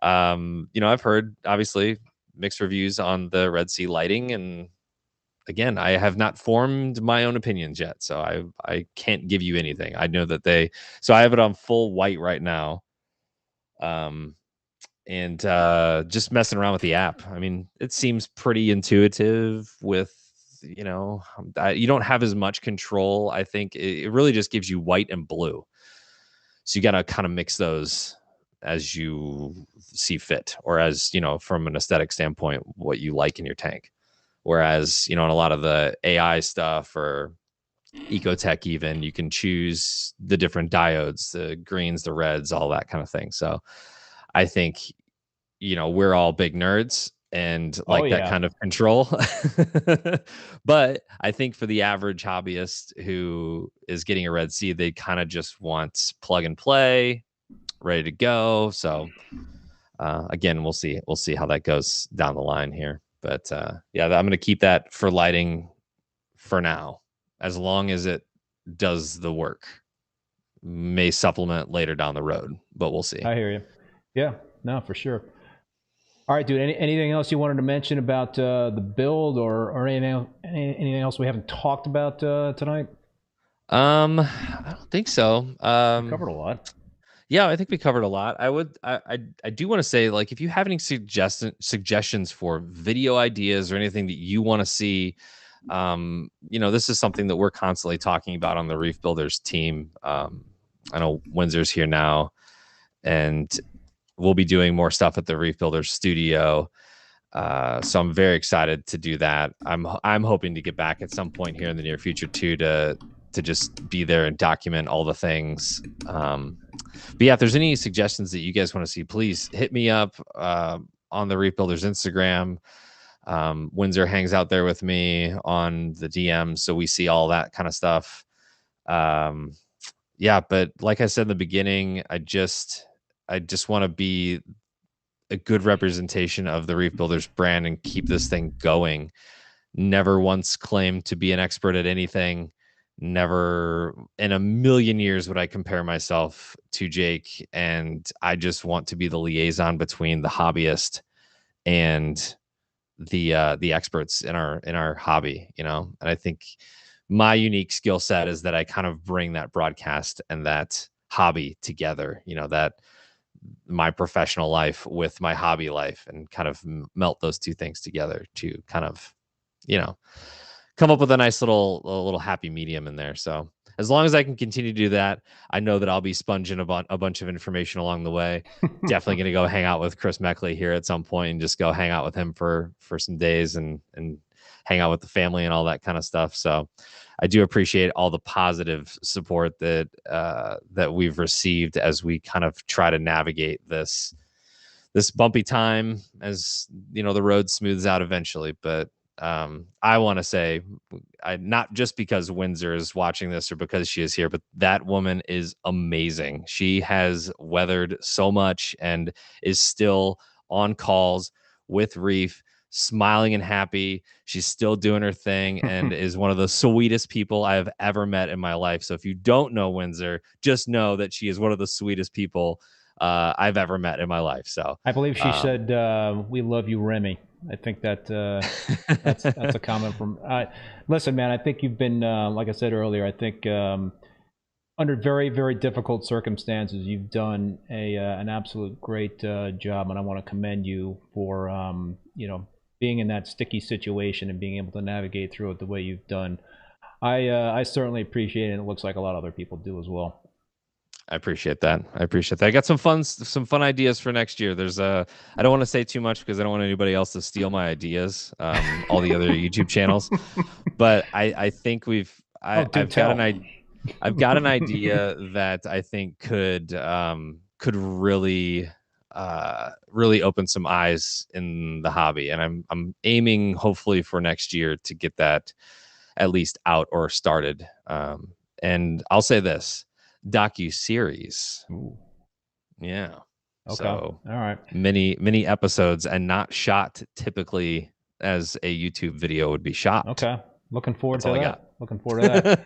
I've heard obviously mixed reviews on the Red Sea lighting, and again, I have not formed my own opinions yet, so I can't give you anything. I know that so I have it on full white right now. And just messing around with the app. I mean, it seems pretty intuitive with, you don't have as much control. I think it really just gives you white and blue. So you got to kind of mix those as you see fit, or as, from an aesthetic standpoint, what you like in your tank. Whereas, in a lot of the AI stuff or ecotech, even, you can choose the different diodes, the greens, the reds, all that kind of thing. So I think, we're all big nerds and like that kind of control. But I think for the average hobbyist who is getting a Red Sea, they kind of just want plug and play, ready to go. So again, we'll see how that goes down the line here. But yeah, I'm going to keep that for lighting for now, as long as it does the work. May supplement later down the road, but we'll see. I hear you. Yeah, no, for sure. All right, dude. Anything else you wanted to mention about the build, or anything else we haven't talked about tonight? I don't think so. We covered a lot. Yeah, I think we covered a lot. I do want to say, like, if you have any suggestions for video ideas or anything that you want to see, this is something that we're constantly talking about on the Reef Builders team. I know Windsor's here now, and we'll be doing more stuff at the Reef Builders studio. So I'm very excited to do that. I'm hoping to get back at some point here in the near future too, to just be there and document all the things. But yeah, if there's any suggestions that you guys want to see, please hit me up on the Reef Builders Instagram. Windsor hangs out there with me on the DM, so we see all that kind of stuff. Yeah, but like I said in the beginning, I just want to be a good representation of the Reef Builders brand and keep this thing going. Never once claimed to be an expert at anything. Never in a million years would I compare myself to Jake, and I just want to be the liaison between the hobbyist and the experts in our hobby, and I think my unique skill set is that I kind of bring that broadcast and that hobby together, that my professional life with my hobby life, and kind of melt those two things together to kind of, come up with a nice little happy medium in there. So as long as I can continue to do that, I know that I'll be sponging a bunch of information along the way. Definitely going to go hang out with Chris Meckley here at some point and just go hang out with him for some days and hang out with the family and all that kind of stuff. So I do appreciate all the positive support that we've received as we kind of try to navigate this bumpy time, as the road smooths out eventually. But I want to say, not just because Windsor is watching this or because she is here, but that woman is amazing. She has weathered so much and is still on calls with Reef, smiling and happy. She's still doing her thing and is one of the sweetest people I have ever met in my life. So if you don't know Windsor, just know that she is one of the sweetest people I've ever met in my life. So I believe she said, "We love you, Remy." I think that that's a comment from. Listen, man, I think you've been, like I said earlier, I think under very, very difficult circumstances, you've done an absolute great job, and I want to commend you for being in that sticky situation and being able to navigate through it the way you've done. I certainly appreciate it, and it looks like a lot of other people do as well. I appreciate that. I got some fun ideas for next year. There's I don't want to say too much because I don't want anybody else to steal my ideas. All the other YouTube channels, but I think I've got an idea that I think could really open some eyes in the hobby, and I'm aiming hopefully for next year to get that at least out or started. And I'll say this: docu-series. Yeah. Okay. So all right. Many episodes, and not shot typically as a YouTube video would be shot. Okay. Looking forward That's to that. Looking forward to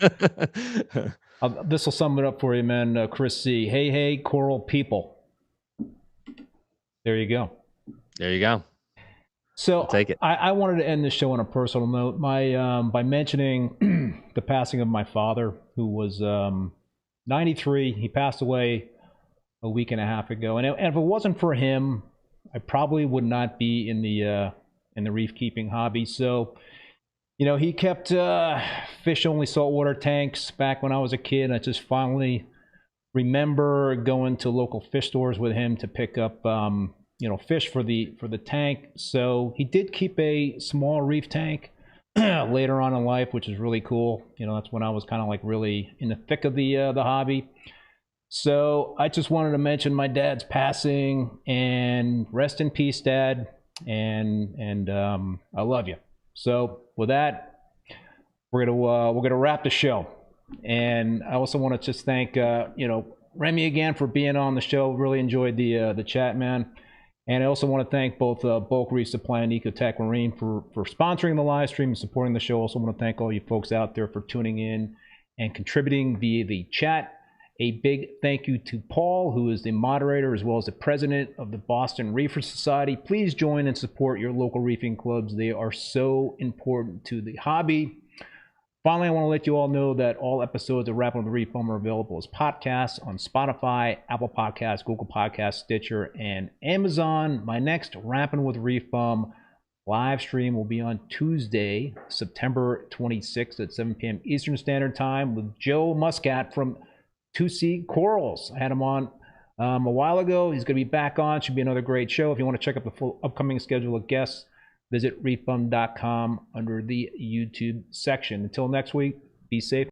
that. This will sum it up for you, man. Chris C. Hey, coral people. There you go. There you go. So I'll take it. I wanted to end this show on a personal note. By mentioning the passing of my father, who was 93. He passed away a week and a half ago. And if it wasn't for him, I probably would not be in the reef keeping hobby. So, you know, he kept fish only saltwater tanks back when I was a kid. I just finally remember going to local fish stores with him to pick up fish for the tank. So he did keep a small reef tank later on in life, which is really cool. You know, that's when I was kind of like really in the thick of the hobby. So I just wanted to mention my dad's passing, and rest in peace, Dad. And I love you. So with that, we're gonna wrap the show. And I also want to just thank Remy again for being on the show. Really enjoyed the chat, man. And I also want to thank both Bulk Reef Supply and Ecotech Marine for sponsoring the live stream and supporting the show. Also want to thank all you folks out there for tuning in and contributing via the chat. A big thank you to Paul, who is the moderator as well as the president of the Boston Reefer Society. Please join and support your local reefing clubs. They are so important to the hobby. Finally, I want to let you all know that all episodes of Rappin With ReefBum are available as podcasts on Spotify, Apple Podcasts, Google Podcasts, Stitcher, and Amazon. My next Rappin With ReefBum live stream will be on Tuesday, September 26th at 7 p.m. Eastern Standard Time with Joe Muscat from 2C Corals. I had him on a while ago. He's going to be back on. Should be another great show. If you want to check out the full upcoming schedule of guests, visit reefbum.com under the YouTube section. Until next week, be safe.